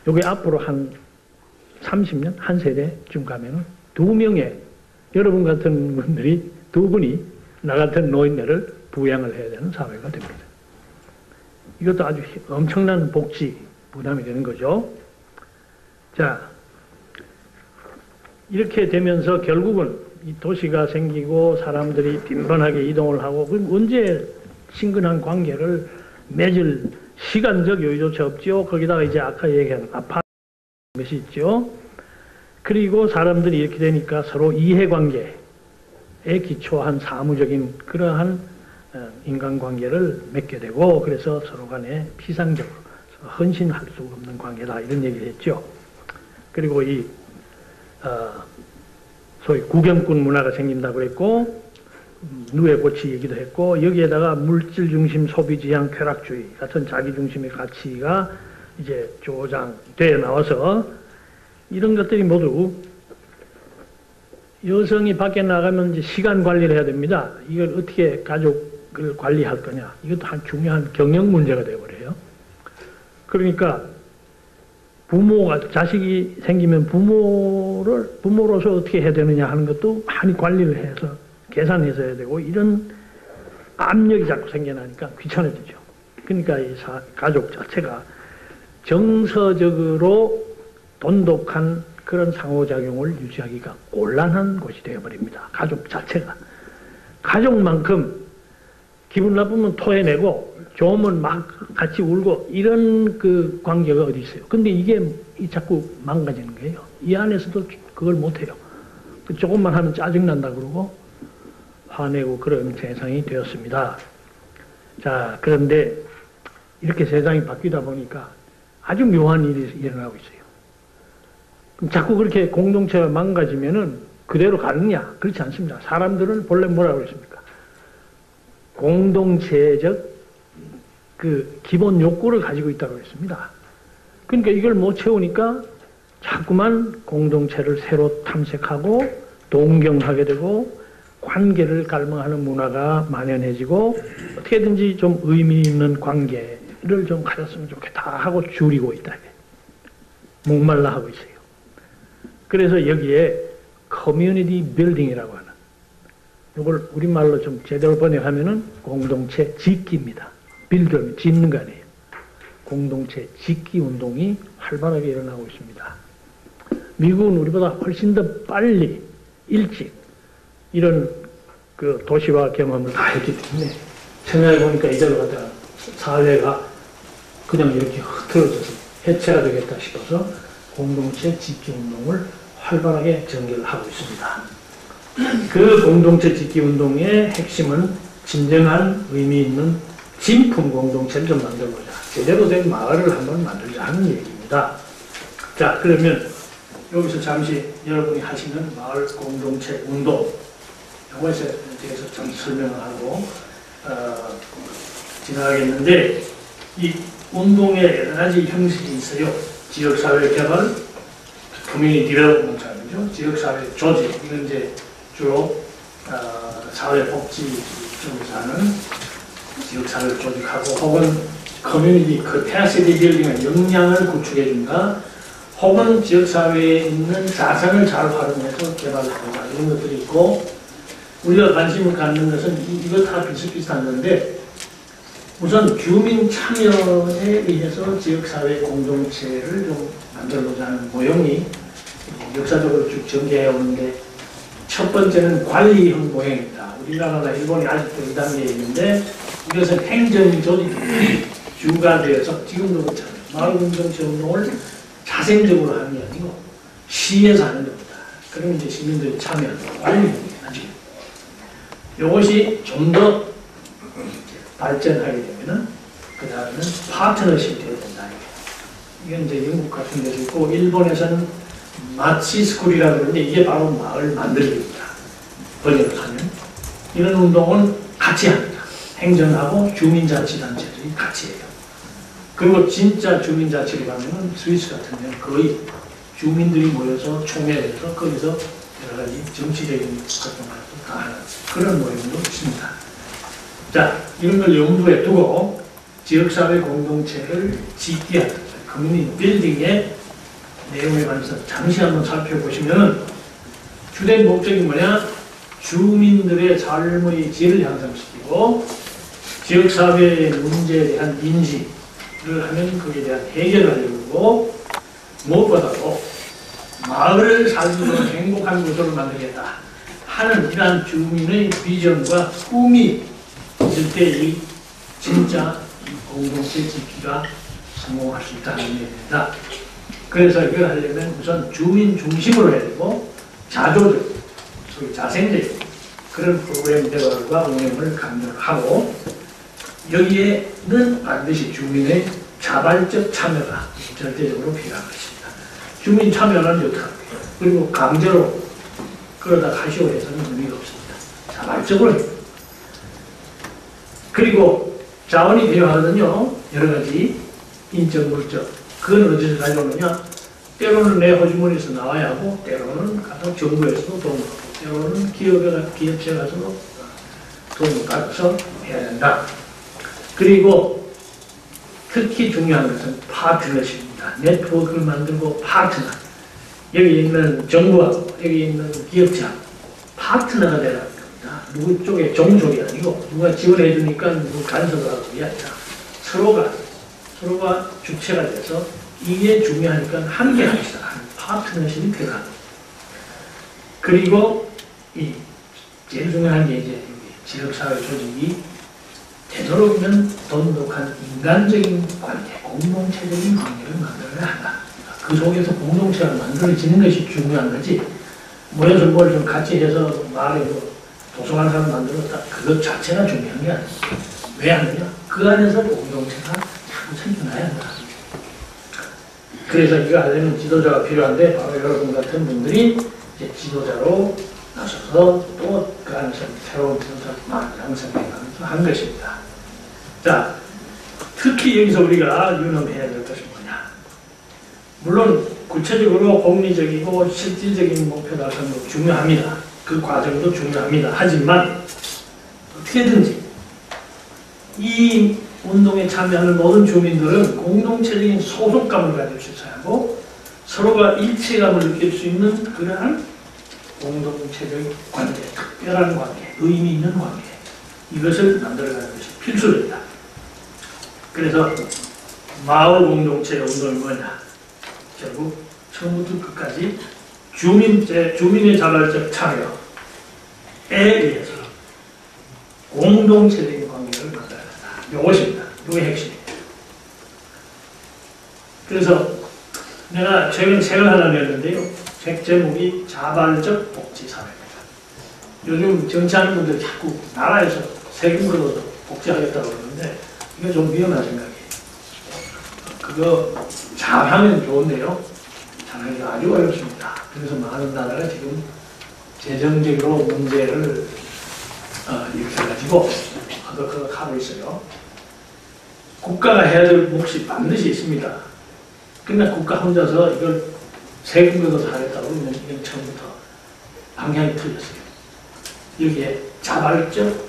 이게 앞으로 한 30년, 한 세대쯤 가면은 2명의 여러분 같은 분들이 2분이 나 같은 노인네를 부양을 해야 되는 사회가 됩니다. 이것도 아주 엄청난 복지 부담이 되는 거죠. 자, 이렇게 되면서 결국은 이 도시가 생기고 사람들이 빈번하게 이동을 하고 그럼 언제 친근한 관계를 맺을 시간적 여유조차 없죠. 거기다가 이제 아까 얘기한 아파트 것이 있죠. 그리고 사람들이 이렇게 되니까 서로 이해관계에 기초한 사무적인 그러한 인간관계를 맺게 되고 그래서 서로 간에 피상적으로 헌신할 수 없는 관계다 이런 얘기를 했죠. 그리고 이 소위 구경꾼 문화가 생긴다고 했고 누에고치 얘기도 했고 여기에다가 물질 중심 소비 지향 쾌락주의 같은 자기 중심의 가치가 이제 조장되어 나와서 이런 것들이 모두 여성이 밖에 나가면 이제 시간 관리를 해야 됩니다. 이걸 어떻게 가족을 관리할 거냐. 이것도 한 중요한 경영 문제가 되어버려요. 그러니까 부모가 자식이 생기면 부모로서 어떻게 해야 되느냐 하는 것도 많이 관리를 해서 계산해서 해야 되고 이런 압력이 자꾸 생겨나니까 귀찮아지죠. 그러니까 이 가족 자체가 정서적으로 돈독한 그런 상호작용을 유지하기가 곤란한 곳이 되어버립니다. 가족 자체가. 가족만큼 기분 나쁘면 토해내고 좋으면 막 같이 울고 이런 그 관계가 어디 있어요. 근데 이게 자꾸 망가지는 거예요. 이 안에서도 그걸 못해요. 조금만 하면 짜증난다 그러고 화내고 그런 세상이 되었습니다. 자, 그런데 이렇게 세상이 바뀌다 보니까 아주 묘한 일이 일어나고 있어요. 그럼 자꾸 그렇게 공동체가 망가지면은 그대로 가느냐? 그렇지 않습니다. 사람들은 본래 뭐라고 그랬습니까? 공동체적 그 기본 욕구를 가지고 있다고 했습니다. 그러니까 이걸 못 채우니까 자꾸만 공동체를 새로 탐색하고 동경하게 되고 관계를 갈망하는 문화가 만연해지고 어떻게든지 좀 의미 있는 관계를 좀 가졌으면 좋겠다 하고 줄이고 있다. 목말라 하고 있어요. 그래서 여기에 커뮤니티 빌딩이라고 하는 이걸 우리말로 좀 제대로 번역하면은 공동체 짓기입니다. 빌드, 짓는 거 아니에요. 공동체 짓기 운동이 활발하게 일어나고 있습니다. 미국은 우리보다 훨씬 더 빨리, 일찍 이런 그 도시화 경험을 다 했기 때문에 생각해보니까 이대로 갖다가 사회가 그냥 이렇게 흐트러져서 해체가 되겠다 싶어서 공동체 짓기 운동을 활발하게 전개를 하고 있습니다. 그 공동체 짓기 운동의 핵심은 진정한 의미 있는 진품 공동체를 좀 만들고자 제대로 된 마을을 한번 만들자 하는 얘기입니다. 자, 그러면 여기서 잠시 여러분이 하시는 마을 공동체 운동 이것에 대해서 좀 설명을 하고 지나가겠는데, 이 운동에 여러 가지 형식이 있어요. 지역사회 개발, 커뮤니티 디벨롭먼트죠. 지역사회 조직, 이건 이제 주로 사회복지 쪽에서 하는 지역사회를 조직하고, 혹은 커뮤니티 캐패시티 빌딩의 역량을 구축해준다, 혹은 지역사회에 있는 자산을 잘 활용해서 개발한다, 이런 것들이 있고, 우리가 관심을 갖는 것은 이거 다 비슷비슷한 건데, 우선 주민 참여에 의해서 지역사회 공동체를 좀 만들고자 하는 모형이 역사적으로 쭉 전개해 오는데, 첫 번째는 관리형 모형입니다. 우리나라나 일본이 아직도 이 단계에 있는데, 이것은 행정조직이 주가 되어서 지금도 그렇잖아요. 마을공동체 운동을 자생적으로 하는 게 아니고 시에서 하는 겁니다. 그러면 이제 시민들이 참여하는 관리형이에요. 이것이 좀 더 발전하게 되면은 그 다음에는 파트너십이 되어야 된다. 이건 이제 영국 같은 데도 있고, 일본에서는 마치스쿨이라고 그러는데 이게 바로 마을 만들기입니다. 번역을 하면 이런 운동은 같이 합니다. 행정하고 주민자치단체들이 같이 해요. 그리고 진짜 주민자치로 가면은 스위스 같은 데는 거의 주민들이 모여서 총회해서 거기서 여러 가지 정치적인 활동을 다 하는 그런 모임도 있습니다. 자, 이런 걸 염두에 두고 지역사회 공동체를 짓게 하는 커뮤니티 빌딩의 내용에 관해서 잠시 한번 살펴보시면, 주된 목적이 뭐냐? 주민들의 삶의 질을 향상시키고 지역사회의 문제에 대한 인지를 하면 거기에 대한 해결을 하려고, 무엇보다도 마을을 살면서 행복한 곳으로 만들겠다 하는 이러한 주민의 비전과 꿈이 있을 때 이 진짜 공동체 짓기가 성공할 수 있다는 얘기입니다. 그래서 이걸 하려면 우선 주민 중심으로 해야 되고, 자조적, 소위 자생적 그런 프로그램들과 운영을 강조를 하고, 여기에는 반드시 주민의 자발적 참여가 절대적으로 필요한 것입니다. 주민 참여는 어떻게 할까요? 그리고 강제로 그러다 하시오 해서는 의미가 없습니다. 자발적으로 해요. 그리고 자원이 필요하거든요. 여러 가지 인적, 물적. 그건 어디서 가져오느냐? 때로는 내 호주머니에서 나와야 하고, 때로는 가서 정부에서도 도움을 받고, 때로는 기업체 가서도 도움을 받아서 해야 된다. 그리고 특히 중요한 것은 파트너십입니다. 네트워크를 만들고 파트너. 여기 있는 정부하고 여기 있는 기업체하고 파트너가 되라는 겁니다. 누구 쪽에 종속이 아니고 누가 지원해 주니까 누구 간섭을 하고 그게 아니라 서로가 주체가 돼서 이게 중요하니까 함께 합시다 하는 파트너십이 필요합니다. 그리고 이 제일 중요한 게 이제 지역사회 조직이 되도록이면 돈독한 인간적인 관계, 공동체적인 관계를 만들어야 한다. 그 속에서 공동체가 만들어지는 것이 중요한 거지, 모여서 뭘 좀 같이 해서 마을에 도서관 사람 만들었다, 그것 자체가 중요한 게 아니야. 왜 하느냐? 그 안에서 공동체가 자꾸 생겨나야 한다. 그래서 이거 하려면 지도자가 필요한데, 바로 여러분 같은 분들이 이제 지도자로 나서서 또 그 안에서 새로운 마을을 형성해가면서 한 것입니다. 자, 특히 여기서 우리가 유념해야 될 것은 뭐냐? 물론 구체적으로 공리적이고 실질적인 목표 달성도 중요합니다. 그 과정도 중요합니다. 하지만 어떻게든지 이 운동에 참여하는 모든 주민들은 공동체적인 소속감을 가질 수 있어야 하고, 서로가 일체감을 느낄 수 있는 그러한 공동체적 관계, 특별한 관계, 의미 있는 관계, 이것을 만들어가는 것이 필수적이다. 그래서 마을 공동체 운동이 뭐냐? 결국 처음부터 끝까지 주민의 자발적 참여에 의해서 공동체적인 관계를 만들어야 한다. 이것입니다. 이게 핵심입니다. 그래서 내가 최근 책을 하나 냈는데요. 책 제목이 자발적 복지사회입니다. 요즘 정치하는 분들 자꾸 나라에서 세금 걷어서 복지하겠다고 그러는데 이거 좀 위험한 생각이에요. 그거 잘하면 좋은데요. 잘하기가 아주 어렵습니다. 그래서 많은 나라가 지금 재정적으로 문제를 일으켜가지고 하고 있어요. 국가가 해야 될 몫이 반드시 있습니다. 근데 국가 혼자서 이걸 세금 걷어서 하겠다고 그러면 이건 처음부터 방향이 틀렸어요. 여기에 자발적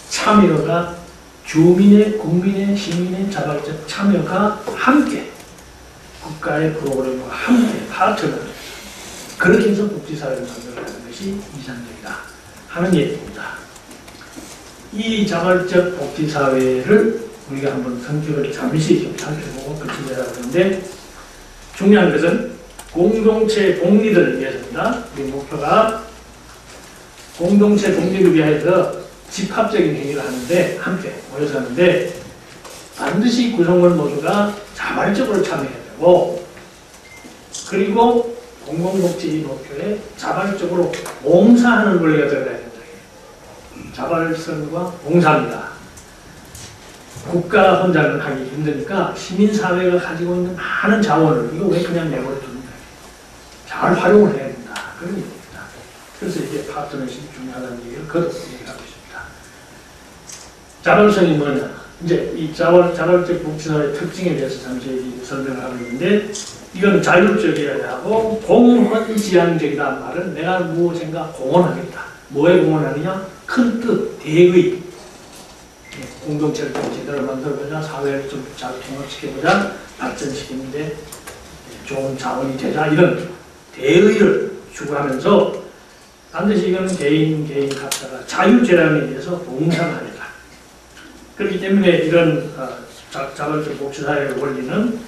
참여가 주민의, 국민의, 시민의 자발적 참여가 함께 국가의 프로그램과 함께 파트너를 그렇게 해서 복지사회를 만들어가는 것이 이상적이다 하는 얘기입니다. 이 자발적 복지사회를 우리가 한번 성격을 잠시 좀 살펴보고 끝이려고 하는데 중요한 것은 공동체 독립을 위해서입니다. 우리 목표가 공동체 독립을 위해서 집합적인 행위를 하는데 함께 모여서 하는데 반드시 구성원 모두가 자발적으로 참여해야 되고 그리고 공공복지 목표에 자발적으로 봉사하는 원리가 들어가야 된다. 자발성과 봉사입니다. 국가 혼자는 하기 힘드니까 시민사회가 가지고 있는 많은 자원을 이거 왜 그냥 내버려 두는가. 잘 활용을 해야 된다. 그런 얘기입니다. 그래서 이게 파트너십이 중요하다는 얘기를 거듭 얘기하고 있습니다. 자발성이 뭐냐. 이제 이 자발적 복지사회의 특징에 대해서 잠시 설명을 하고 있는데 이건 자율적이어야 하고 공헌지향적이라는 말은 내가 무엇인가 공헌하겠다. 뭐에 공헌하느냐? 큰 뜻, 대의. 공동체를 좀 제대로 만들어보자, 사회를 좀 잘 통합시켜보자, 발전시키는데 좋은 자원이 되자, 이런 대의를 추구하면서 반드시 이거는 개인 각자가 자율재량에 의해서 봉사를 하겠다. 그렇기 때문에 이런 자발적 복지사회의 원리는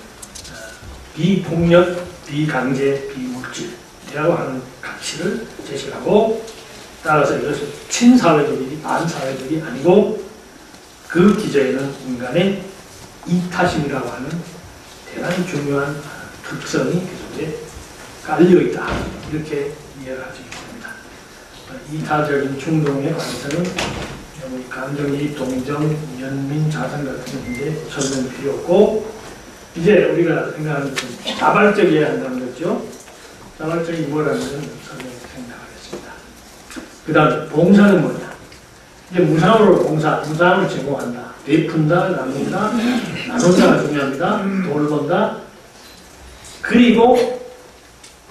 비폭력, 비강제, 비물질이라고 하는 가치를 제시하고 따라서 이것은 친사회적이지 반사회적이 아니고 그 기저에는 인간의 이타심이라고 하는 대단히 중요한 특성이 그 속에 깔려있다. 이렇게 이해를 하시기 바랍니다. 이타적인 충동에 관해서는 감정이입, 동정, 연민, 자산 같은 문제 설명 필요 없고 이제 우리가 생각하는 것은 자발적이어야 한다는 거죠. 자발적이 뭐라는 것은 설명을 생각하겠습니다. 그 다음 봉사는 뭐냐. 이제 무상으로 무상을 제공한다. 베푼다, 나눈다, 나눈다가 중요합니다. 돌본다. 그리고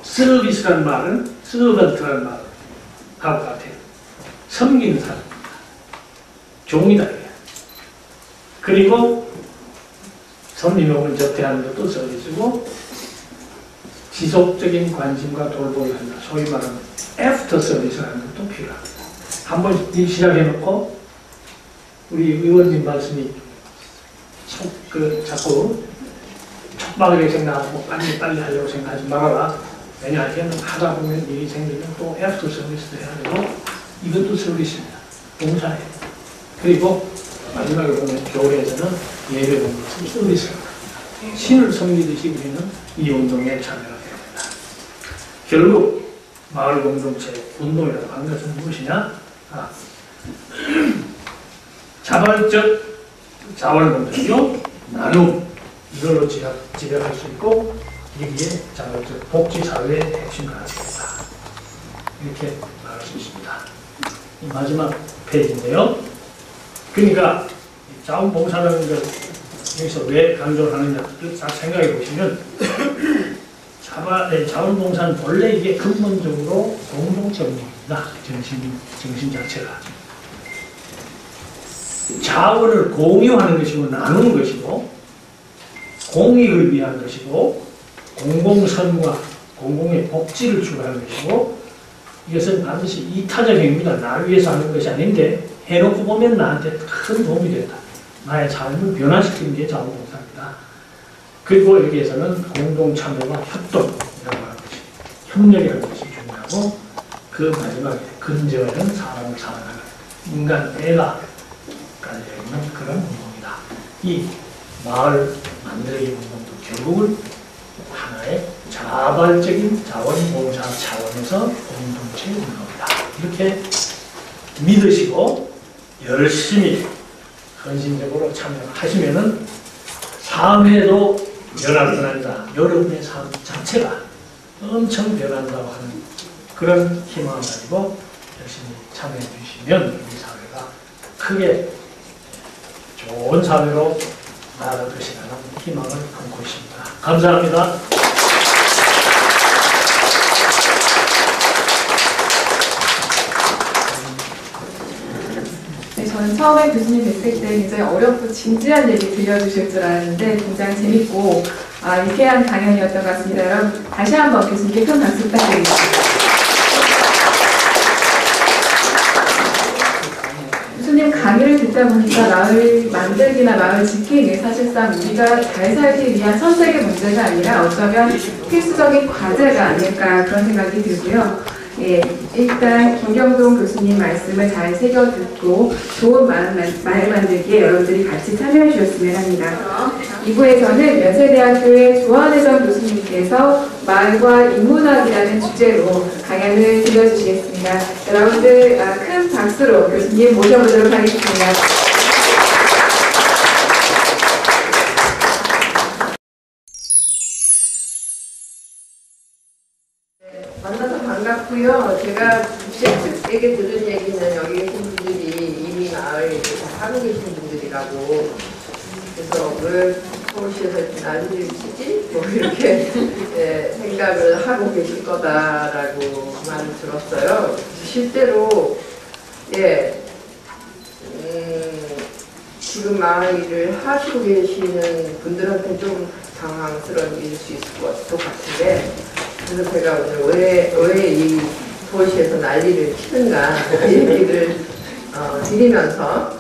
서비스라는 말은 서번트라는 말하고 같아요. 섬기는 사람입니다. 종이다. 그리고 손님을 접대하는 것도 서비스고 지속적인 관심과 돌보기 한다. 소위 말하는 애프터 서비스라는 것도 필요합니다. 한번 일 시작해놓고 우리 의원님 말씀이 자꾸 촉박하게 생각하고 빨리 하려고 생각하지 말아라. 왜냐하면 하다 보면 일이 생기면 또 애프터 서비스도 해야 되고 이것도 서비스입니다. 봉사해요. 그리고 마지막에 보면 교회에서는 예배 공동체 서비스입니다. 신을 섬기듯이 우리는 이 운동에 참여가 됩니다. 결국 마을 공동체 운동이라고 하는 것은 무엇이냐? 자발적 자원공동이요, 나눔 이걸로 지배할 수 있고 여기에 자발적 복지사회의 핵심을 가지겠다. 이렇게 말할 수 있습니다. 이 마지막 페이지인데요. 그러니까 자원봉사라는 걸 여기서 왜 강조를 하느냐 잘 생각해 보시면 자원봉사는 원래 이게 근본적으로 공동체 운동입니다. 정신 자체가 자원을 공유하는 것이고 나누는 것이고 공익을 위한 것이고 공공선과 공공의 복지를 추구하는 것이고 이것은 반드시 이타적 행위입니다. 나를 위해서 하는 것이 아닌데 해놓고 보면 나한테 큰 도움이 된다. 나의 삶을 변화시키는 게 자원봉사입니다. 그리고 여기에서는 공동참여와 협동이라고 하는 것이 협력이라는 것이 중요하고 그 마지막에 근저에는 사람을 사랑하는 인간 애가 깔려있는 그런 운동이다. 이 마을 만들기 운동도 결국은 하나의 자발적인 자원봉사 차원에서 공동체 운동이다. 이렇게 믿으시고 열심히 헌신적으로 참여하시면은 삶에도 변할 뿐 아니라 여러분의 삶 자체가 엄청 변한다고 하는 그런 희망을 가지고 열심히 참여해 주시면 우리 사회가 크게 좋은 사회로 나아갈 것이라는 희망을 품고 있습니다. 감사합니다. 네, 저는 처음에 교수님 뵀을 때 굉장히 어렵고 진지한 얘기 들려주실 줄 알았는데 굉장히 재밌고 유쾌한 강연이었던 것 같습니다. 여러분 다시 한번 교수님께 큰 박수 부탁드리겠습니다. 교수님 강의를 듣다 보니까 마을 만들기나 마을 짓기는 사실상 우리가 잘 살기 위한 선택의 문제가 아니라 어쩌면 필수적인 과제가 아닐까 그런 생각이 들고요. 예, 일단 김경동 교수님 말씀을 잘 새겨 듣고 좋은 마을 만들기에 여러분들이 같이 참여해 주셨으면 합니다. 2부에서는 연세대학교의 조한혜정 교수님께서 마을과 인문학이라는 주제로 강연을 들려주시겠습니다. 여러분들 큰 박수로 교수님 모셔보도록 하겠습니다. 만나서 반갑고요. 제가 셰프에게 들은 얘기는 여기 계신 분들이 이미 마을에 살고 계신 분들이라고. 그래서 왜 서울시에서 난리를 치지? 뭐 이렇게 생각을 하고 계실 거다라고 말을 들었어요. 실제로 지금 마을 일을 하시고 계시는 분들한테 좀 당황스러운 일일 수 있을 것 같은데, 그래서 제가 오늘 왜 이 서울시에서 난리를 치는가 이 얘기를 드리면서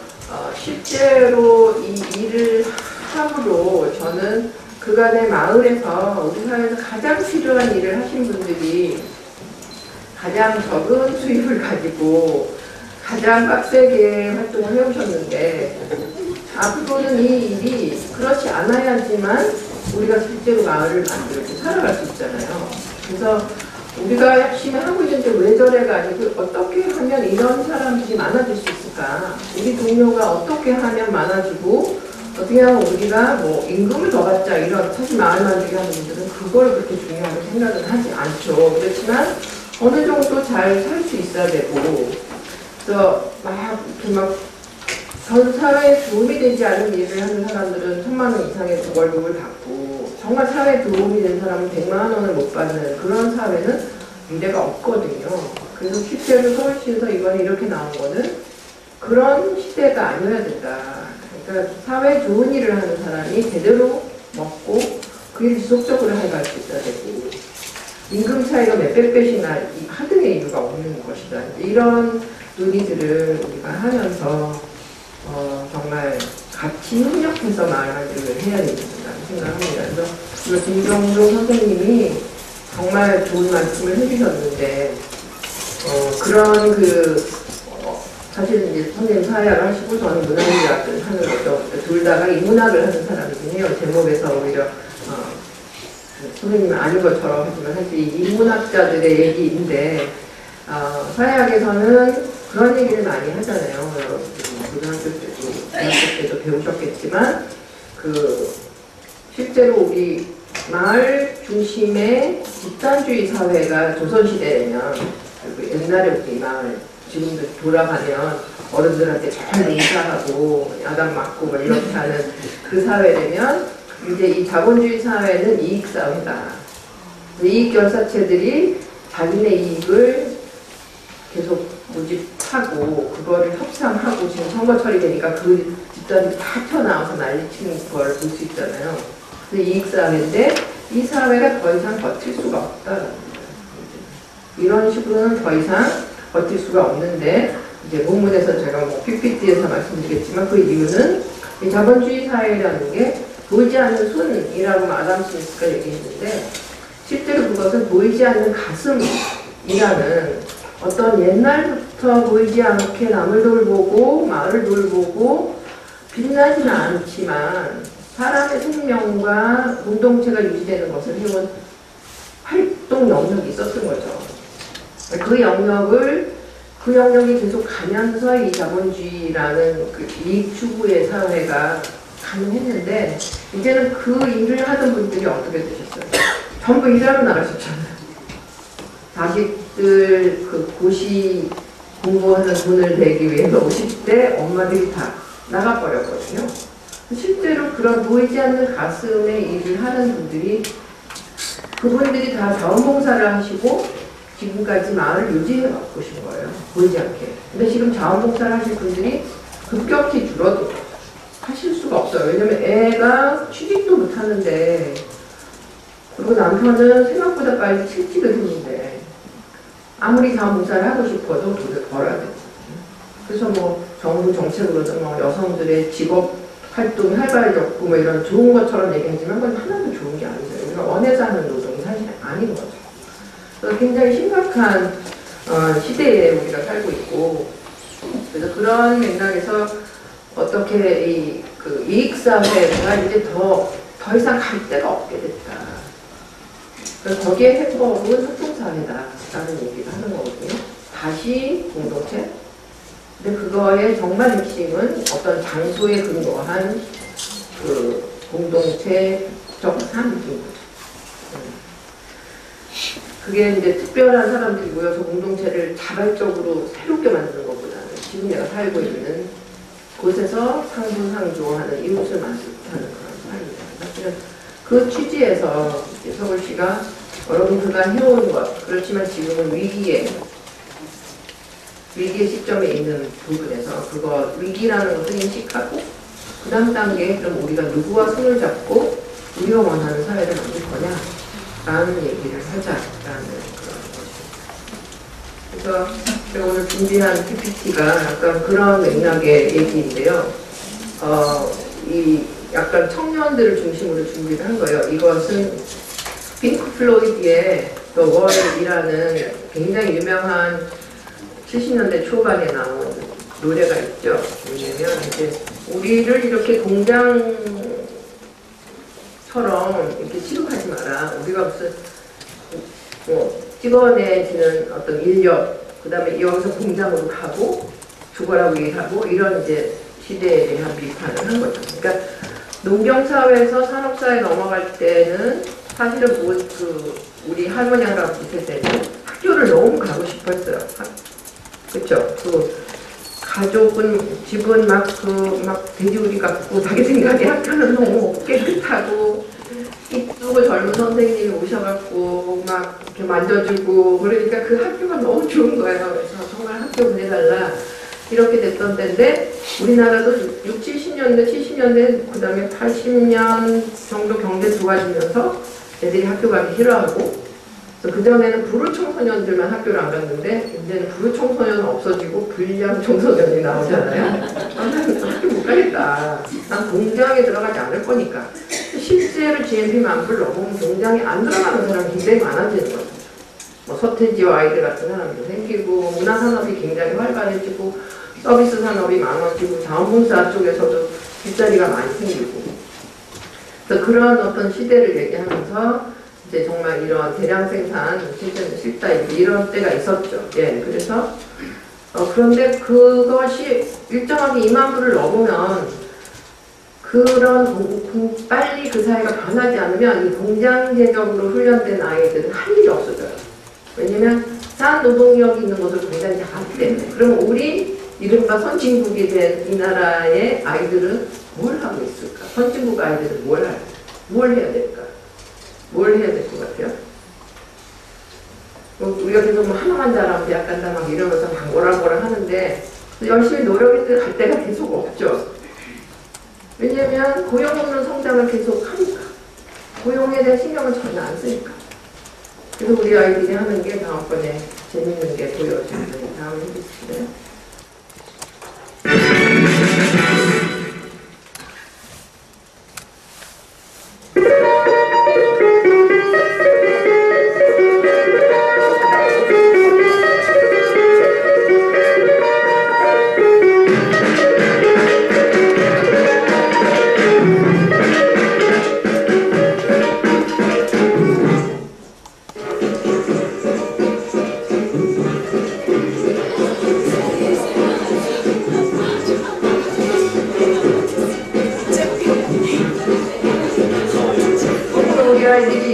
실제로 이 일을 함으로 저는 그간의 마을에서 우리 사회에서 가장 필요한 일을 하신 분들이 가장 적은 수입을 가지고 가장 빡세게 활동을 해오셨는데, 앞으로는 이 일이 그렇지 않아야지만 우리가 실제로 마을을 만들고 살아갈 수 있잖아요. 그래서 우리가 열심히 하고 있는데 왜 저래가 아니고 어떻게 하면 이런 사람들이 많아질 수 있을까? 우리 동료가 어떻게 하면 많아지고 어떻게 하면 우리가 뭐 임금을 더 받자 이런, 사실 마을 만들기 하는 분들은 그걸 그렇게 중요하게 생각은 하지 않죠. 그렇지만 어느 정도 잘 살 수 있어야 되고, 그래서 전 사회에 도움이 되지 않은 일을 하는 사람들은 1000만 원 이상의 월급을 받고, 정말 사회에 도움이 된 사람은 100만 원을 못 받는 그런 사회는 미래가 없거든요. 그래서 실제로 서울시에서 이번에 이렇게 나온 거는 그런 시대가 아니어야 된다. 그러니까 사회에 좋은 일을 하는 사람이 제대로 먹고 그 일을 지속적으로 해갈 수 있어야 되고, 임금 차이가 몇백 배씩나 하등의 이유가 없는 것이다. 이런 논의들을 우리가 하면서 정말 같이 협력해서 마을 만들기를 해야 되겠다는 생각합니다. 그래서 김경동 선생님이 정말 좋은 말씀을 해주셨는데, 사실은 이제 선생님 사회학을 하시고 저는 문화인학을 하는 거죠. 둘 다가 인문학을 하는 사람이네요. 제목에서 오히려 선생님은 아는 것처럼 하지만 사실 인문학자들의 얘기인데, 사회학에서는 그런 얘기를 많이 하잖아요. 여러분들이 고등학교 때도 대학교 때도 배우셨겠지만, 실제로 우리 마을 중심의 집단주의 사회가 조선시대에면, 그리고 옛날에 우리 마을 지금도 돌아가면 어른들한테 잘 인사하고 야단 맞고 뭐 이렇게 하는 그 사회라면, 이제 이 자본주의 사회는 이익 사회다. 이익 결사체들이 자기네 이익을 계속 모집하고 그거를 협상하고, 지금 선거철이 되니까 그 집단이 다 튀어나와서 난리치는 걸 볼 수 있잖아요. 그래서 이익 사회인데 이 사회가 더 이상 버틸 수가 없다라는 거예요. 이런 식으로는 더 이상 버틸 수가 없는데, 이제 본문에서 제가 뭐 PPT에서 말씀드리겠지만 그 이유는 이 자본주의 사회라는 게 보이지 않는 손이라고 아담 스미스가 얘기했는데, 실제로 그것은 보이지 않는 가슴이라는 어떤 옛날부터 보이지 않게 남을 돌보고 마을을 돌보고 빛나지는 않지만 사람의 생명과 공동체가 유지되는 것을 해온 활동 영역이 있었던 거죠. 그 영역이 계속 가면서 이 자본주의라는 그 이익 추구의 사회가 가능했는데, 이제는 그 일을 하던 분들이 어떻게 되셨어요? 전부 일하러 나가셨잖아요. 자식들 그 고시 공부하는 돈을 내기 위해서 50대 엄마들이 다 나가버렸거든요. 실제로 그런 보이지 않는 가슴에 일을 하는 분들이, 그분들이 다 자원봉사를 하시고 지금까지 마을을 유지해 가신 거예요. 보이지 않게. 근데 지금 자원봉사를 하실 분들이 급격히 줄어들고 하실 수가 없어요. 왜냐면 애가 취직도 못하는데, 그리고 남편은 생각보다 빨리 실직을 했는데 아무리 자원봉사를 하고 싶어도 돈을 벌어야 되거든요. 그래서 뭐 정부 정책으로도 뭐 여성들의 직업 활동이 활발해졌고 뭐 이런 좋은 것처럼 얘기하지만 그건 하나도 좋은 게 아니죠. 우리가 원해서 하는 노동이 사실 아닌 거죠. 그래서 굉장히 심각한 시대에 우리가 살고 있고, 그래서 그런 맥락에서 어떻게 그 이익사회가 이제 더 이상 갈 데가 없게 됐다. 그래서 거기에 해법은 소통사회다라는 얘기를 하는 거거든요. 다시 공동체. 근데 그거의 정말 핵심은 어떤 장소에 근거한 그 공동체적 삶인 거죠. 그게 이제 특별한 사람들이 모여서 공동체를 자발적으로 새롭게 만드는 것보다는 지금 내가 살고 있는 곳에서 상부상조하는 이웃을 만들고 하는 그런 삶입니다. 사실은 그 취지에서 서울시가 여러분들과 해온 것, 그렇지만 지금은 위기의 시점에 있는 부분에서 그거 위기라는 것을 인식하고 그 다음 단계에 그럼 우리가 누구와 손을 잡고 우리가 원하는 사회를 만들 거냐 라는 얘기를 하자라는 그런 것입니다. 그래서 제가 오늘 준비한 PPT가 약간 그런 맥락의 얘기인데요. 이 약간 청년들을 중심으로 준비를 한 거예요. 이것은 핑크 플로이드의 The Wall이라는 굉장히 유명한 70년대 초반에 나온 노래가 있죠. 왜냐면 이제 우리를 이렇게 공장처럼 이렇게 취급하지 마라. 우리가 무슨 뭐 찍어내지는 어떤 인력, 그 다음에 여기서 공장으로 가고 죽어라고 얘기하고 이런 이제 시대에 대한 비판을 한 거죠. 그러니까 농경사회에서 산업사회에 넘어갈 때는 사실은 우리 할머니 할아버지 세대는 학교를 너무 가고 싶었어요. 그렇죠. 그 가족은 집은 막 돼지우리 같고 자기 생각에 학교는 너무 깨끗하고 이쁘고 젊은 선생님이 오셔갖고 막 이렇게 만져주고 그러니까 그 학교가 너무 좋은 거예요. 그래서 정말 학교 보내달라 이렇게 됐던 때인데 우리나라도 70년대 그 다음에 80년 정도 경제 좋아지면서 애들이 학교 가기 싫어하고, 그전에는 불우 청소년들만 학교를 안 갔는데 이제는 불우 청소년은 없어지고 불량 청소년이 나오잖아요. 나는 학교 못 가겠다. 난 공장에 들어가지 않을 거니까. 실제로 GNP 만불 넘으면 공장에 안 들어가는 사람이 굉장히 많아지는 거죠. 뭐 서태지와 아이들 같은 사람도 생기고 문화산업이 굉장히 활발해지고 서비스 산업이 많아지고 자원봉사 쪽에서도 일자리가 많이 생기고, 그래서 그런 어떤 시대를 얘기하면서 이제 정말 이런 대량 생산 실제는 싫다 이런 때가 있었죠. 예, 그래서 그런데 그것이 일정하게 2만 불을 넘으면 빨리 그 사회가 변하지 않으면 이 공장제적으로 훈련된 아이들은 할 일이 없어져요. 왜냐면 싼 노동력이 있는 것을 공장이 다 하기 때문에. 그러면 우리 이른바 선진국이 된 이 나라의 아이들은 뭘 하고 있을까? 선진국 아이들은 뭘 해야 될까? 뭘 해야 될 것 같아요? 우리가 계속 뭐 하나만 잘하면 대학 간다 막 이러면서 막 뭐라 하는데 열심히 노력했을 갈 때가 계속 없죠. 왜냐면 고용 없는 성장을 계속 하니까. 고용에 대한 신경을 전혀 안 쓰니까. 그래서 우리 아이들이 하는 게 다음번에 재밌는 게 보여지는 다음에 해주시겠어요?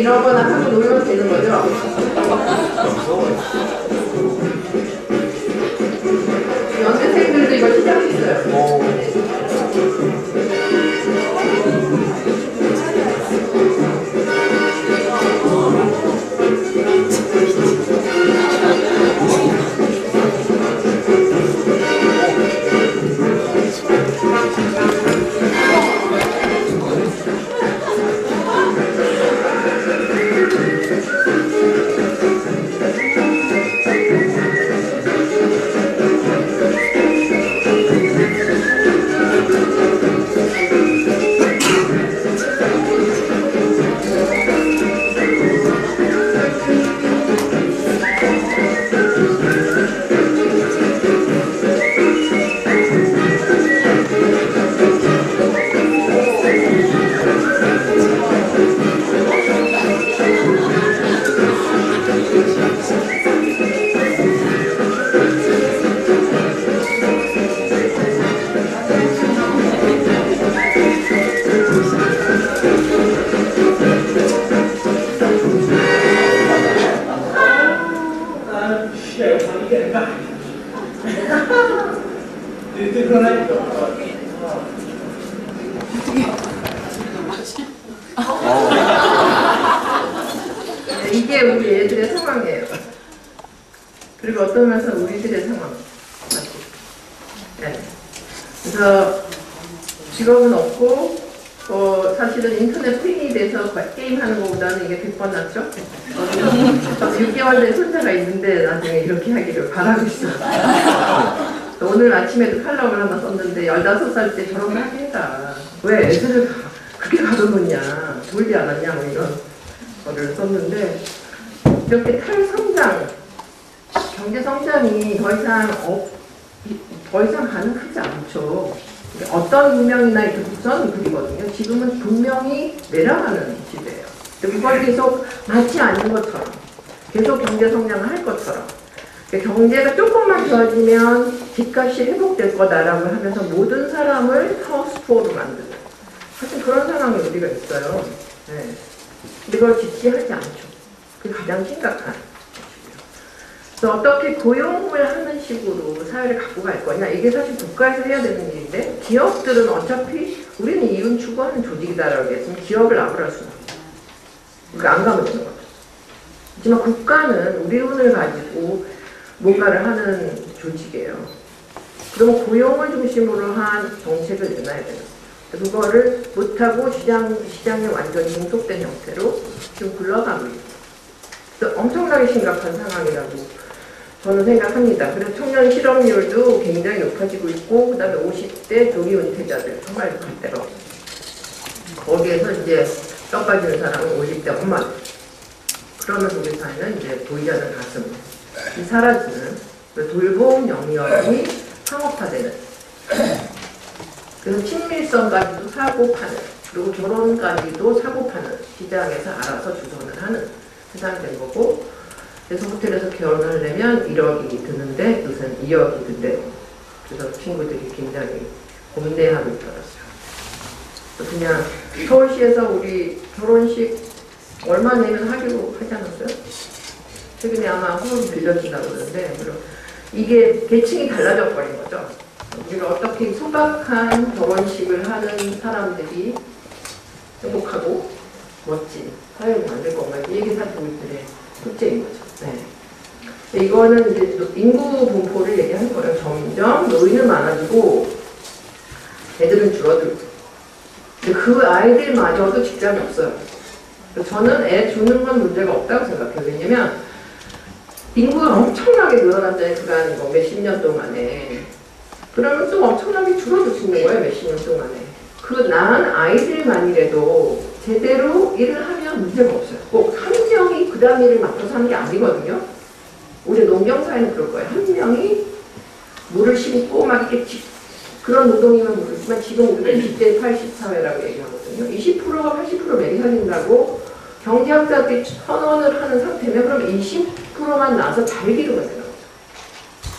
이러거나 하고 놀면 되는 거죠. 연대생들도 이거 시작했어요. 이게 우리 애들의 상황이에요. 그리고 어떤 면에서 우리들의 상황. 네. 그래서 직업은 없고, 사실은 인터넷 팬이 돼서 게임하는 것보다는 이게 100번 낫죠? 6개월 된 손자가 있는데 나중에 이렇게 하기를 바라고 있어요. 오늘 아침에도 칼럼을 하나 썼는데 15살 때 저런 거 하겠다. 왜 애들을 그렇게 가둬놓냐. 졸지 않았냐. 뭐 이런 거를 썼는데 이렇게 탈성장, 경제 성장이 더 이상 가능하지 않죠. 어떤 문명이나 이렇게 국선을 그리거든요. 지금은 분명히 내려가는 시대예요. 그걸 계속 맞지 않는 것처럼, 계속 경제 성장을 할 것처럼, 경제가 조금만 좋아지면 집값이 회복될 거다라고 하면서 모든 사람을 하우스푸어로 만드는, 사실 그런 상황이 우리가 있어요. 네. 이걸 지지하지 않죠. 그게 가장 심각한. 그래서 어떻게 고용을 하는 식으로 사회를 갖고 갈 거냐, 이게 사실 국가에서 해야 되는 일인데, 기업들은 어차피 우리는 이윤 추구하는 조직이다라고 했으면 기업을 나불할 수는 없어요. 그러니까 안 가면 되는 거죠. 하지만 국가는 우리 돈을 가지고 뭔가를 하는 조직이에요. 그럼 고용을 중심으로 한 정책을 내놔야 돼요. 그거를 못하고 시장에 완전히 종속된 형태로 지금 굴러가고 있어요. 엄청나게 심각한 상황이라고 저는 생각합니다. 그래서 청년 실업률도 굉장히 높아지고 있고, 그 다음에 50대 조기 은퇴자들, 정말 그대로 거기에서 이제 떡 빠지는 사람은 50대 엄마. 그러면서 우리 사회는 이제 보이지 않는 가슴이 사라지는, 돌봄 영역이 상업화되는, 그래서 친밀성까지도 사고 파는, 그리고 결혼까지도 사고 파는 시장에서 알아서 주선을 하는 세상이 된 거고, 그래서 호텔에서 결혼을 하려면 1억이 드는데 요새는 2억이 든대요. 그래서 친구들이 굉장히 고민해하고 있더라고요. 그냥 서울시에서 우리 결혼식 얼마 내면 하기로 하지 않았어요? 최근에 아마 후원 빌려준다고 그러는데, 이게 계층이 달라져 버린 거죠. 우리가 어떻게 소박한 결혼식을 하는 사람들이 행복하고 멋진 사회를 만들 건가, 이게 사실 우리들의 숙제인 거죠. 네. 이거는 이제 인구 분포를 얘기하는 거예요. 점점 노인은 많아지고 애들은 줄어들고, 근데 그 아이들마저도 직장이 없어요. 저는 애 주는 건 문제가 없다고 생각해요. 왜냐면 인구가 엄청나게 늘어났잖아요. 그간 뭐 몇십 년 동안에. 그러면 또 엄청나게 줄어들 수 있는 거예요. 몇십 년 동안에. 그 낳은 아이들만이라도 제대로 일을 하면 문제가 없어요. 꼭 한 명이 그 다음 일을 맡아서 하는 게 아니거든요. 우리 농경사회는 그럴 거예요. 한 명이 물을 심고 막 이렇게 그런 노동이면 모르지만 지금 우리가 20대 80 사회라고 얘기하거든요. 20%가 80% 매일 살린다고 경제학자들이 선언을 하는 상태면 그럼 20%만 나서 잘 기르면 되는 거죠.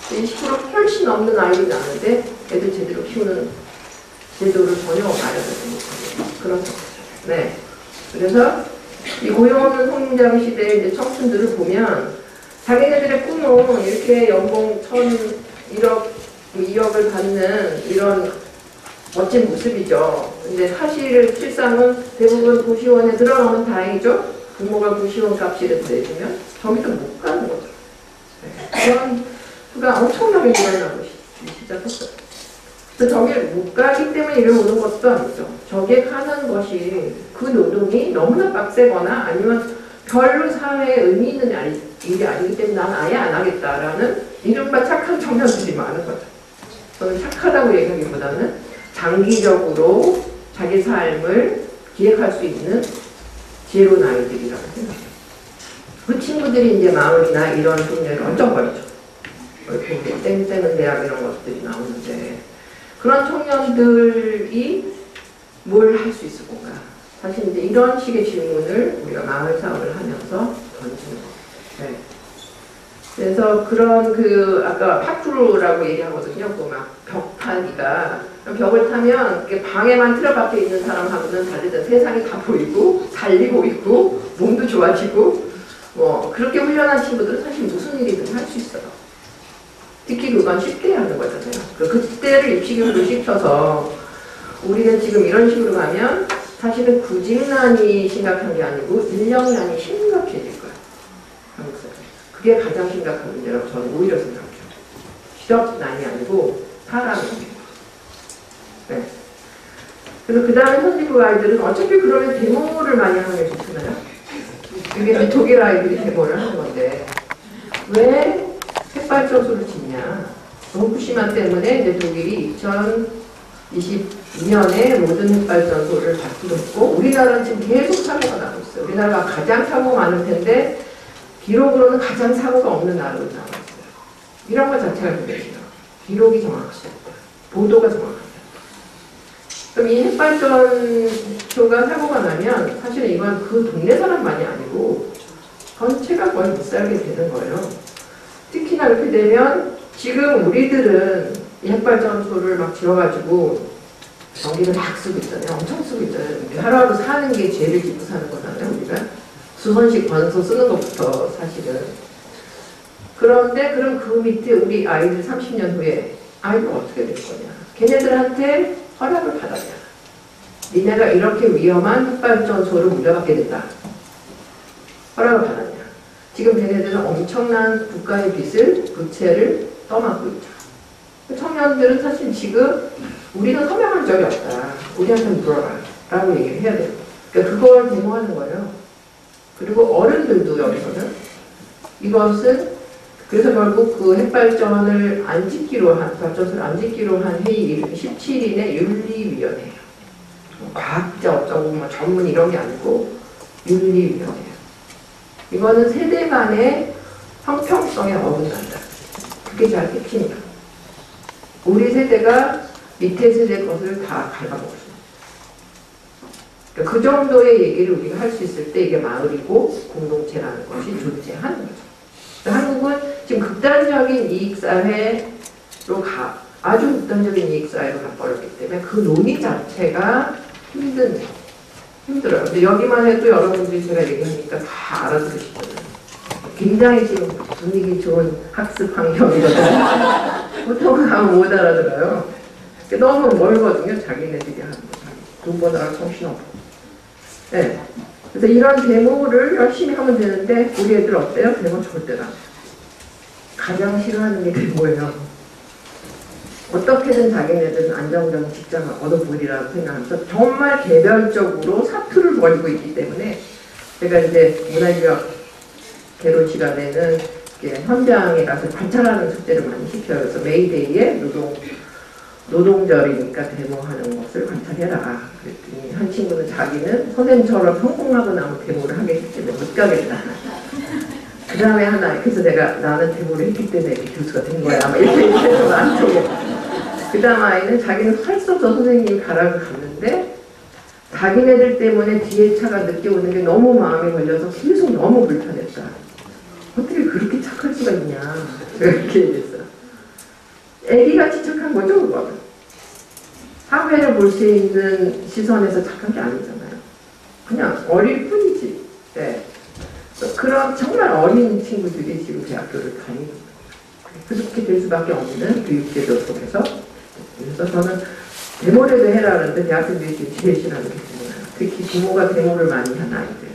20% 훨씬 넘는 아이들이 나는데 애들 제대로 키우는 제도를 전혀 마련하지 못하는 그런 상태죠. 네. 그래서 이 고용 없는 성장 시대의 이제 청춘들을 보면 자기네들의 꿈은 이렇게 연봉 1,000억, 2억을 받는 이런 멋진 모습이죠. 근데 사실 실상은 대부분 고시원에 들어가면 다행이죠. 부모가 고시원 값이라도 내주면 저기도 못 가는 거죠. 그런 수가 엄청나게 늘어나고 시작했어요. 그래서 저게 못 가기 때문에 일을 오는 것도 아니죠. 저게 가는 것이 그 노동이 너무나 빡세거나 아니면 별로 사회에 의미 있는 일이 아니기 때문에 난 아예 안 하겠다라는 이른바 착한 청년들이 많은 거죠. 저는 착하다고 얘기하기보다는 장기적으로 자기 삶을 기획할 수 있는 지혜로운 아이들이라고 생각해요. 그 친구들이 이제 마을이나 이런 동네를 얼쩡거리죠. 이렇게 땡땡은 대학 이런 것들이 나오는데 그런 청년들이 뭘 할 수 있을 건가? 사실 이제 이런 식의 질문을 우리가 마을 사업을 하면서 던지는 거예요. 네. 그래서 그런 아까 파쿠르라고 얘기하거든요. 그 막 벽 타기가 벽을 타면 이렇게 방에만 틀어박혀 있는 사람하고는 다르든 세상이 다 보이고 살리고 있고 몸도 좋아지고 뭐 그렇게 훈련한 친구들은 사실 무슨 일이든 할 수 있어요. 특히 그건 쉽게 하는 거잖아요. 그때를 입시교육을 시켜서 우리는 지금 이런 식으로 가면 사실은 구직난이 심각한 게 아니고 인력난이 심각해질 거예요. 한국 사회. 그게 가장 심각한 문제라고 저는 오히려 생각해요. 실업난이 아니고 사람이. 네. 그래서 그 다음에 선진국 아이들은 어차피 그러면 데모를 많이 하는 게 좋잖아요. 이게 이제 독일 아이들이 데모를 하는 건데 왜 핵발전소를 짓냐? 후쿠시마 때문에 이제 독일이 2022년에 모든 핵발전소를 닫기로 했고 우리나라는 지금 계속 사고가 나고 있어요. 우리나라가 가장 사고 많을 텐데 기록으로는 가장 사고가 없는 나라로 나와 있어요. 이런 것 자체가 문제죠. 기록이 정확하지 않다. 보도가 정확하지 않다. 그럼 이 핵발전소가 사고가 나면 사실은 이건 그 동네 사람만이 아니고 전체가 거의 못 살게 되는 거예요. 특히나 이렇게 되면 지금 우리들은 이 핵발전소를 막 지어가지고 전기를 막 쓰고 있잖아요. 엄청 쓰고 있잖아요. 하루하루 사는 게 죄를 짓고 사는 거잖아요. 우리가 수선식 관소 쓰는 것부터 사실은. 그런데 그럼 그 밑에 우리 아이들 30년 후에 아이들 어떻게 될 거냐. 걔네들한테 허락을 받았냐. 니네가 이렇게 위험한 핵발전소를 물려받게 된다. 허락을 받았냐. 지금 걔네들은 엄청난 국가의 빚을, 부채를 떠맡고 있죠. 청년들은 사실 지금 우리는 서명한 적이 없다. 우리한테 물어라. 라고 얘기를 해야 돼요. 그러니까 그걸 데모하는 거예요. 그리고 어른들도 여기서는 이것은 그래서 결국 그 핵발전을 안 짓기로 한, 발전소를 안 짓기로 한 회의 17일의 윤리위원회예요. 과학자 어쩌고 뭐 전문 이런 게 아니고 윤리위원회예요. 이거는 세대 간의 형평성에 어긋난다. 그게 잘 핵심이다. 우리 세대가 밑에 세대 것을 다 갉아먹었습니다. 그러니까 그 정도의 얘기를 우리가 할 수 있을 때 이게 마을이고 공동체라는 것이 존재하는 거죠. 그러니까 한국은 지금 극단적인 이익사회로 아주 극단적인 이익사회로 가버렸기 때문에 그 논의 자체가 힘들어요. 근데 여기만 해도 여러분들이 제가 얘기하니까 다 알아들으시거든요. 굉장히 지금 분위기 좋은 학습 환경이거든요. 보통은 아무 못 알아들어요. 너무 멀거든요. 자기네들이 하는 거. 돈 버느라 정신없고. 네. 그래서 이런 데모를 열심히 하면 되는데 우리 애들 어때요? 데모 절대 안. 가장 싫어하는 게 데모예요. 어떻게든 자기네들은 안정적인 직장을 얻어보리라고 생각하면서 정말 개별적으로 사투를 벌이고 있기 때문에 제가 이제 문화교육 개론 시간에는 현장에 가서 관찰하는 숙제를 많이 시켜요. 그래서 메이데이에 노동절이니까 데모하는 것을 관찰해라. 그랬더니 한 친구는 자기는 선생님처럼 성공하고 나면 데모를 하겠기 때문에 못 가겠다. 그 다음에 하나, 그래서 내가 나는 데모를 했기 때문에 교수가 된 거야. 아마 이렇게 얘기해서 나한테. 그 다음 아이는 자기는 할 수 없어 선생님이 가라고 갔는데 자기네들 때문에 뒤에 차가 늦게 오는 게 너무 마음에 걸려서 계속 너무 불편했다. 어떻게 그렇게 착할 수가 있냐. 이렇게 얘기했어요. 애기같이 착한 거죠, 그거는. 사회를 볼 수 있는 시선에서 착한 게 아니잖아요. 그냥 어릴 뿐이지. 네. 그런 정말 어린 친구들이 지금 대학교를 다니는 거예요. 그렇게 될 수밖에 없는 교육제도 속에서. 그래서 저는 데모라도 해라 하는데 대학생들이 지금 제일 싫어하는 게 데모예요. 특히 부모가 데모를 많이 하는 아이들.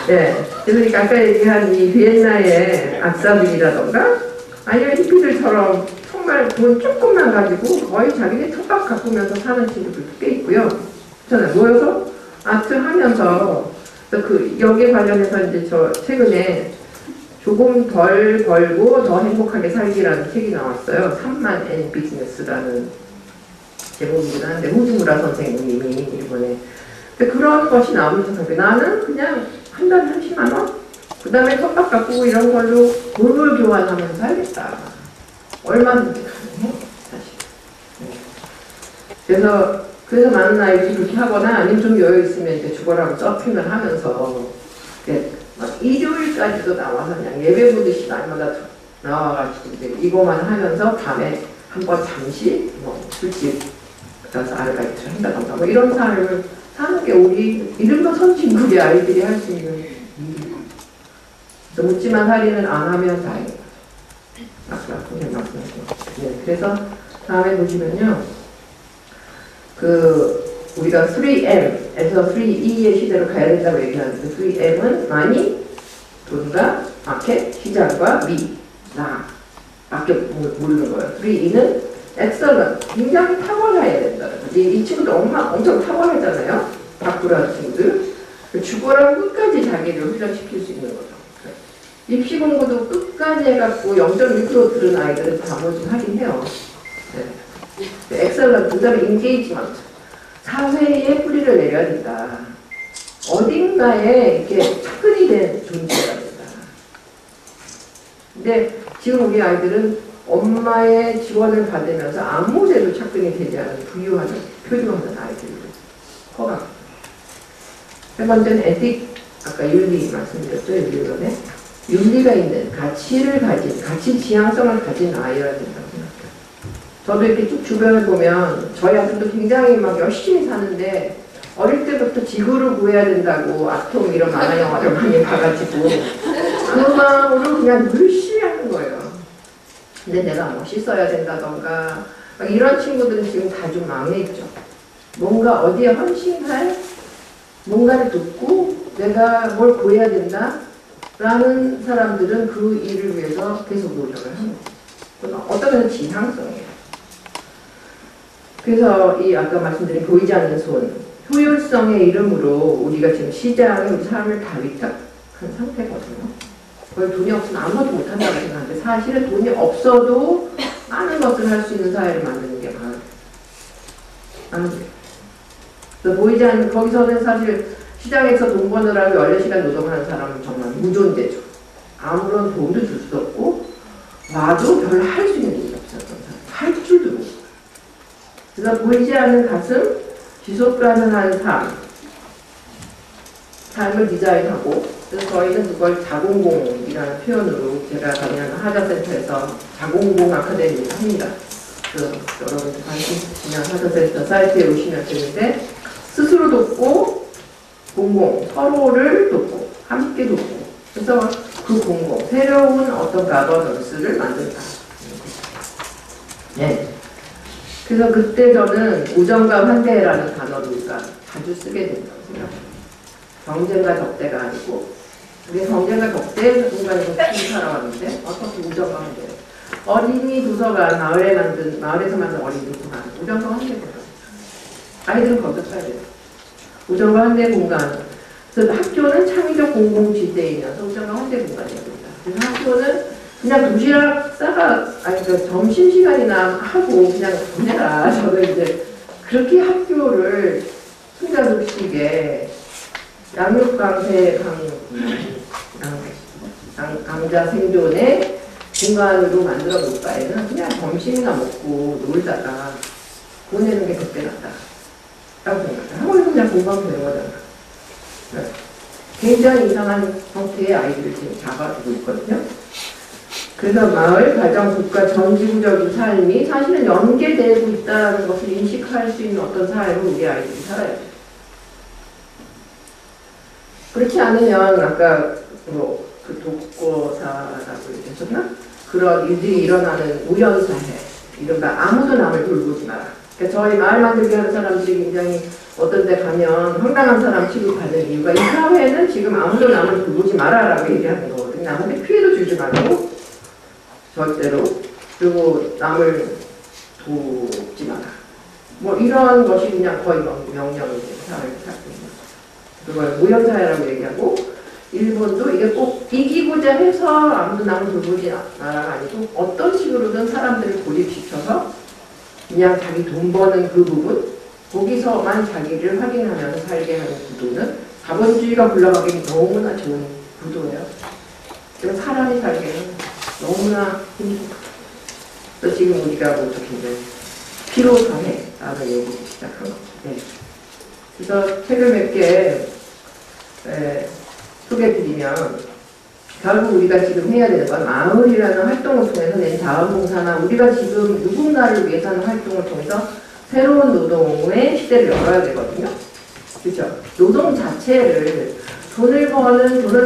네. 그러니까 아까 얘기한 이 비엔나의 악사들이라던가 아니면 히피들처럼 정말 돈 조금만 가지고 거의 자기네 텃밭 가꾸면서 사는 친구들도 꽤 있고요. 저는 모여서 아트 하면서 여기에 관련해서 이제 저 최근에 조금 덜 벌고 더 행복하게 살기라는 책이 나왔어요. 3만 엔 비즈니스라는 제목이긴 한데 홍지무라 선생님이 일본에. 근데 그런 것이 나오면서 나는 그냥 한 달에 30만 원? 그 다음에 텃밭 가꾸고 이런 걸로 돌을 교환하면서 살겠다. 얼마든지 가능해, 사실. 그래서 많은 아이들이 그렇게 하거나 아니면 좀 여유 있으면 이제 죽어라고 서핑을 하면서 막 일요일까지도 나와서 그냥 예배 보듯이 날마다 나와가지고 이제 이거만 하면서 밤에 한번 잠시 술집 가서 아르바이트를 한다던가 뭐 이런 삶을 사는 게 우리 이른바 선진국의 아이들이 할 수 있는 일이에요. 그래서 묻지만 살이는 안 하면 다행인 거죠. 아까 선생님 말씀하신 거. 네, 그래서 다음에 보시면요. 우리가 3M에서 3E의 시대로 가야 된다고 얘기하는데 3M은 많이, 돈과, 마켓, 시장과 미, 나. 마켓 모르는 거예요. 3E는 excellent, 굉장히 탁월해야 된다는 거지. 이 친구들 엄청 탁월하잖아요. 바꾸라는 친구들. 죽어라 끝까지 자기를 훈련시킬 수 있는 거죠. 입시 공부도 끝까지 해갖고 0.1% 들은 아이들은 다 뭐지 하긴 해요. 네. 엑셀런트, 그 다음에 인게이지먼트. 사회에 뿌리를 내려야 된다. 어딘가에 이렇게 접근이 된 존재가 된다. 근데 지금 우리 아이들은 엄마의 지원을 받으면서 아무 곳에도 접근이 되지 않은 부유하는, 표류하는 아이들을 허가. 세 번째는 에틱, 아까 윤리 말씀드렸죠, 윤리론에. 윤리가 있는 가치를 가진, 가치 지향성을 가진 아이여야 된다고 생각해요. 저도 이렇게 쭉 주변을 보면 저희 아들도 굉장히 막 열심히 사는데 어릴 때부터 지구를 구해야 된다고 아톰 이런 만화 영화를 많이 봐가지고 그 마음으로 그냥 열심히 하는 거예요. 근데 내가 멋있어야 된다던가 막 이런 친구들은 지금 다 좀 망해 있죠. 뭔가 어디에 헌신할 뭔가를 듣고 내가 뭘 구해야 된다 라는 사람들은 그 일을 위해서 계속 노력을 하는 거예요. 어떤 면은 지향성이에요. 그래서 이 아까 말씀드린 보이지 않는 손, 효율성의 이름으로 우리가 지금 시장에 우리 삶을 다 위탁한 상태거든요. 거의 돈이 없으면 아무것도 못한다고 생각하는데 사실은 돈이 없어도 많은 것을 할 수 있는 사회를 만드는 게 마음이에요. 그래서 보이지 않는, 거기서는 사실 시장에서 돈 버느라고 14시간 노동하는 사람은 정말 무존재죠. 아무런 도움도 줄 수 없고 와도 별로 할 수 있는 일이 없었던 사람. 할 줄도 모르고. 그래서 보이지 않는 가슴, 지속 가능한 삶을 디자인하고, 그래서 저희는 그걸 자공공이라는 표현으로 제가 다니는 하자센터에서 자공공 아카데미를 합니다. 여러분 관심 있으시면 하자센터 사이트에 오시면 되는데 스스로 돕고 공공, 서로를 돕고 함께 돕고, 그래서 그 공공, 새로운 어떤 가버넌스를 만든다. 네. 그래서 그때 저는 우정과 환대라는 단어를 우리가 자주 쓰게 된다고 생각합니다. 경쟁과 적대가 아니고, 우리 경쟁과 적대 공간에서 살아왔는데 어떻게 우정과 환대? 어린이 도서관, 마을에서 만든 어린이 도서관, 우정과 환대 공간. 아이들은 거기서 써야 돼요. 우정과 환대 공간. 그래서 학교는 창의적 공공지대이면서 우정과 환대 공간이어야 된다. 그래서 학교는 그냥 도시락 그러니까 점심시간이나 하고 그냥 보내라. 저는 이제 그렇게 학교를 순자독식에 강자 생존의 공간으로 만들어 놓을 바에는 그냥 점심이나 먹고 놀다가 보내는 게 그때 낫다. 라고 생각해요. 학원에서 그냥 공부하면 되는 거잖아. 네. 굉장히 이상한 형태의 아이들을 지금 잡아두고 있거든요. 그래서 마을, 가정, 국가, 전지구적인 삶이 사실은 연계되고 있다는 것을 인식할 수 있는 어떤 삶을 우리 아이들이 살아야 돼요. 그렇지 않으면 아까 뭐그 독거사라고 얘기하셨나? 그런 일들이 일어나는 우연사회, 이른바 아무도 남을 돌보지 마라. 그러니까 저희 마을 만들기 하는 사람들이 굉장히 어떤 데 가면 황당한 사람 취급받는 이유가 이 사회는 지금 아무도 남을 돌보지 마라라고 얘기하는 거거든요. 남한테 피해도 주지 말고 절대로, 그리고 남을 돕지 마라. 뭐 이런 것이 그냥 거의 명령이 되는 사회를 살고 있는 거죠. 그걸 무형사회라고 얘기하고, 일본도 이게 꼭 이기고자 해서 아무도 남을 돌보지 마라가 아니고 어떤 식으로든 사람들을 고립시켜서 그냥 자기 돈 버는 그 부분, 거기서만 자기를 확인하면서 살게 하는 구도는 자본주의가 굴러가기는 너무나 좋은 구도예요. 그래서 사람이 살기는 너무나 힘들고, 그래서 지금 우리가 먼저 굉장히 피로사회라는 얘기를 시작한 거죠. 네. 그래서 책을 몇 개 소개해드리면, 결국 우리가 지금 해야 되는 건 마을이라는 활동을 통해서 낸 자원봉사나 우리가 지금 누군가를 위해서 하는 활동을 통해서 새로운 노동의 시대를 열어야 되거든요. 그렇죠? 노동 자체를 돈을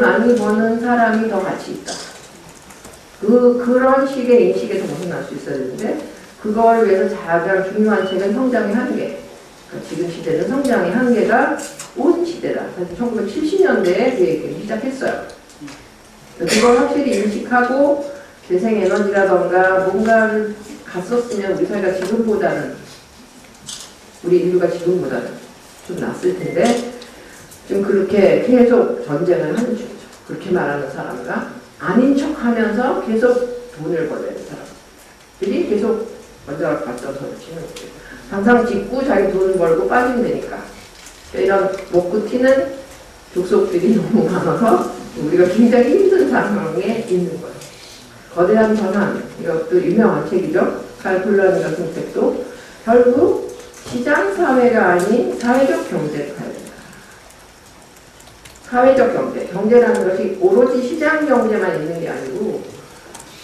많이 버는 사람이 더 가치 있다. 그런 식의 인식에서 벗어날 수 있어야 되는데, 그걸 위해서 가장 중요한 책은 성장의 한계. 그러니까 지금 시대는 성장의 한계가 온 시대다. 사실 1970년대에 그 얘기를 시작했어요. 그걸 확실히 인식하고 재생에너지라던가 뭔가를 갔었으면 우리 사회가 지금보다는, 우리 인류가 지금보다는 좀 낫을 텐데, 좀 그렇게 계속 전쟁을 하는 중이죠. 그렇게 말하는 사람과 아닌 척 하면서 계속 돈을 벌려는 사람들이 계속 먼저 갔던 소리 치는 거예요. 항상 짓고 자기 돈을 벌고 빠지면 되니까. 이런 먹고 튀는 족속들이 너무 많아서 우리가 굉장히 힘든 상황에 있는 거예요. 거대한 전환, 이것도 유명한 책이죠. 칼 폴라니 같은 책도 결국 시장사회가 아닌 사회적 경제를 가야 된다. 사회적 경제, 경제라는 것이 오로지 시장 경제만 있는 게 아니고,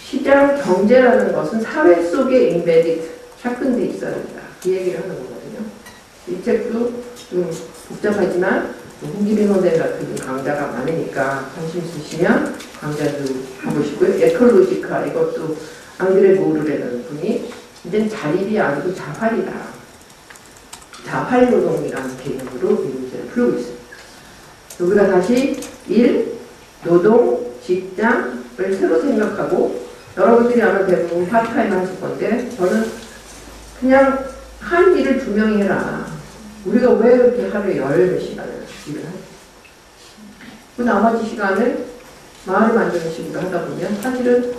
시장 경제라는 것은 사회 속에 인베디드, 착근돼 있어야 된다. 그 얘기를 하는 거거든요. 이 책도 좀 복잡하지만 홍기빈 선생님 같은 강좌가 많으니까 관심 있으시면 강좌도 가보시고요. 에컬로지카, 이것도 앙드레 모르라는 분이 이제는 자립이 아니고 자활이다. 자활노동이라는 개념으로 이 문제를 풀고 있습니다. 우리가 다시 일, 노동, 직장을 새로 생각하고, 여러분들이 아마 대부분 파트타임 하실 건데, 저는 그냥 한 일을 2명이 해라. 우리가 왜 그렇게 하루에 10몇 시간을 일을 하지? 그 나머지 시간을 마을을 만드는 식으로 하다 보면 사실은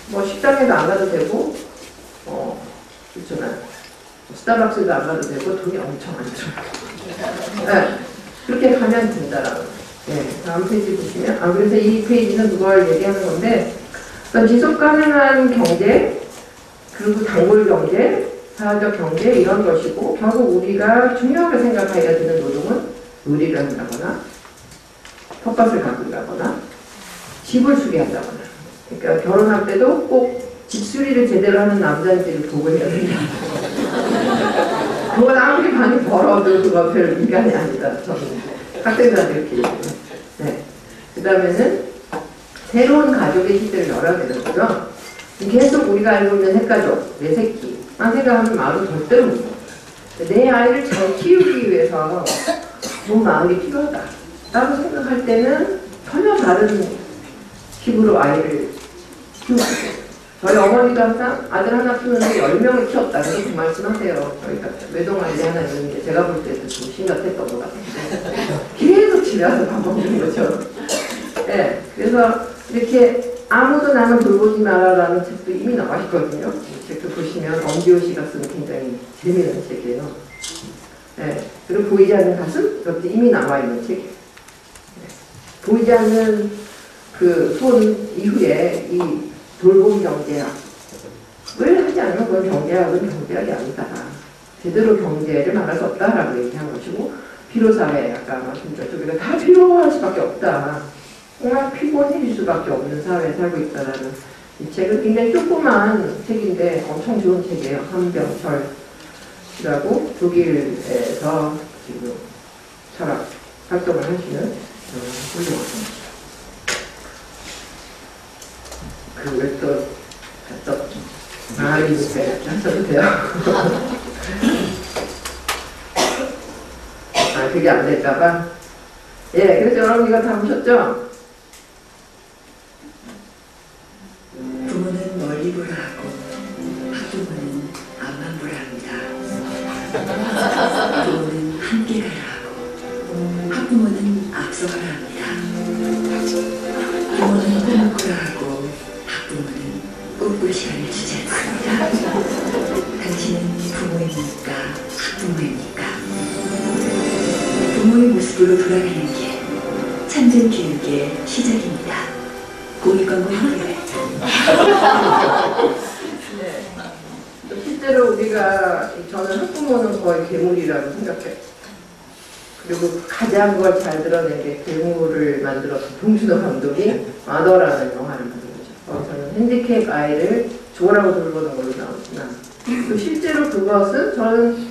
뭐 식당에도 안 가도 되고, 그렇잖아요. 스타벅스도 안 가도 되고 돈이 엄청 안 들어요. 네, 그렇게 가면 된다라고. 네, 다음 페이지 보시면, 그래서 이 페이지는 그걸 얘기하는 건데, 지속 가능한 경제, 그리고 단골 경제, 사회적 경제, 이런 것이고, 결국 우리가 중요하게 생각해야 되는 노동은 의리를 한다거나, 텃밭을 가꾼다거나, 집을 수리한다거나. 그러니까 결혼할 때도 꼭 집수리를 제대로 하는 남자들을 보고 해야 된다. 그건 아무리 많이 벌어도 그거 별 인간이 아니다. 저는 학생들한테 이렇게 얘기해요. 네. 그 다음에는 새로운 가족의 시대를 열어야 되는 거죠. 계속 우리가 알고 있는 핵가족, 내 새끼만 생각하면 마을은 절대로 못 먹어요. 내 아이를 잘 키우기 위해서 좋은 마을이 필요하다 라고 생각할 때는 전혀 다른 식으로 아이를 키우게 돼요. 저희 어머니도 항상 아들 하나 키우는데 10명을 키웠다. 그렇게 말씀하세요. 저희가 외동아이들 하나 있는데 제가 볼 때도 좀 심각했던 것 같은데 계속 집에 와서 밥 먹는 거죠. 네, 그래서 이렇게 아무도 남을 돌보지 마라라는 책도 이미 나와 있거든요. 이 책도 보시면 엄지호 씨가 쓴 굉장히 재미있는 책이에요. 네, 그리고 보이지 않는 가슴? 이것도 이미 나와 있는 책이에요. 네, 보이지 않는 그 손 이후에 이 돌봄 경제학을 하지 않으면 그건 경제학은 경제학이 아니다. 제대로 경제를 말할 수 없다라고 얘기한 것이고, 필요사회, 아까 말씀드렸죠. 우리가 다 필요할 수밖에 없다. 정말 피곤해질 수밖에 없는 사회에 살고 있다라는 이 책은 굉장히 조그만 책인데 엄청 좋은 책이에요. 한병철이라고 독일에서 지금 철학 활동을 하시는 훌륭하죠. 그걸 또 이렇게 하셔도 돼요. 그게 안 될까봐. 예, 그래서 여러분 이거 다 보셨죠? 부모는 멀리 보라 하고 학부모는 앞만 보라 합니다. 부모는 함께 가라 하고 학부모는 앞서 가라 합니다. 부모는 꿈을 꾸라 하고 학부모는 꿈꿀 시간을 주지 않습니다. 당신은 부모입니까? 학부모입니까? 부모의 모습으로 돌아가는 게 참된 교육의 시작입니다. 공익광고 학교에 실제로 저는 학부모는 거의 괴물이라고 생각해요. 그리고 가장 그걸 잘 드러낸 게 괴물을 만들었던 봉준호 감독이 마더라는 영화를 만든 거죠. 저는 핸디캡 아이를 조라고 돌보는 걸로 나오지만 또 실제로 그것은 저는